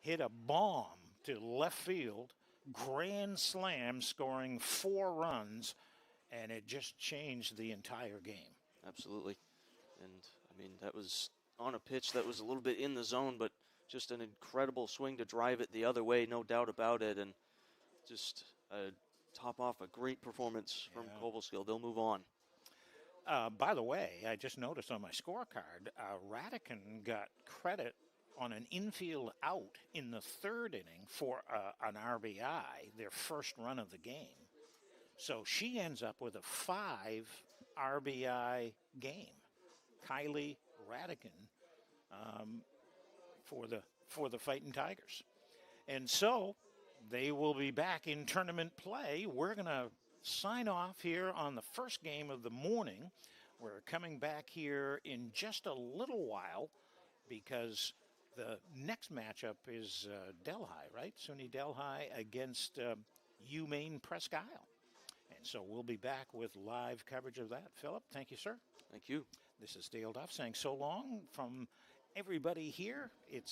hit a bomb to left field, grand slam, scoring 4 runs, and it just changed the entire game. Absolutely. And, I mean, that was on a pitch that was a little bit in the zone, but just an incredible swing to drive it the other way, no doubt about it, and just top off a great performance from Cobleskill. They'll move on. By the way, I just noticed on my scorecard, Radican got credit on an infield out in the 3rd inning for an RBI, their first run of the game. So she ends up with a 5 RBI game. Kylie Radican for the Fighting Tigers. And so they will be back in tournament play. We're going to sign off here on the first game of the morning. We're coming back here in just a little while because the next matchup is Delhi, right? SUNY Delhi against Maine Presque Isle. And so we'll be back with live coverage of that. Philip, thank you, sir. Thank you. This is Dale Duff saying so long from everybody here. It's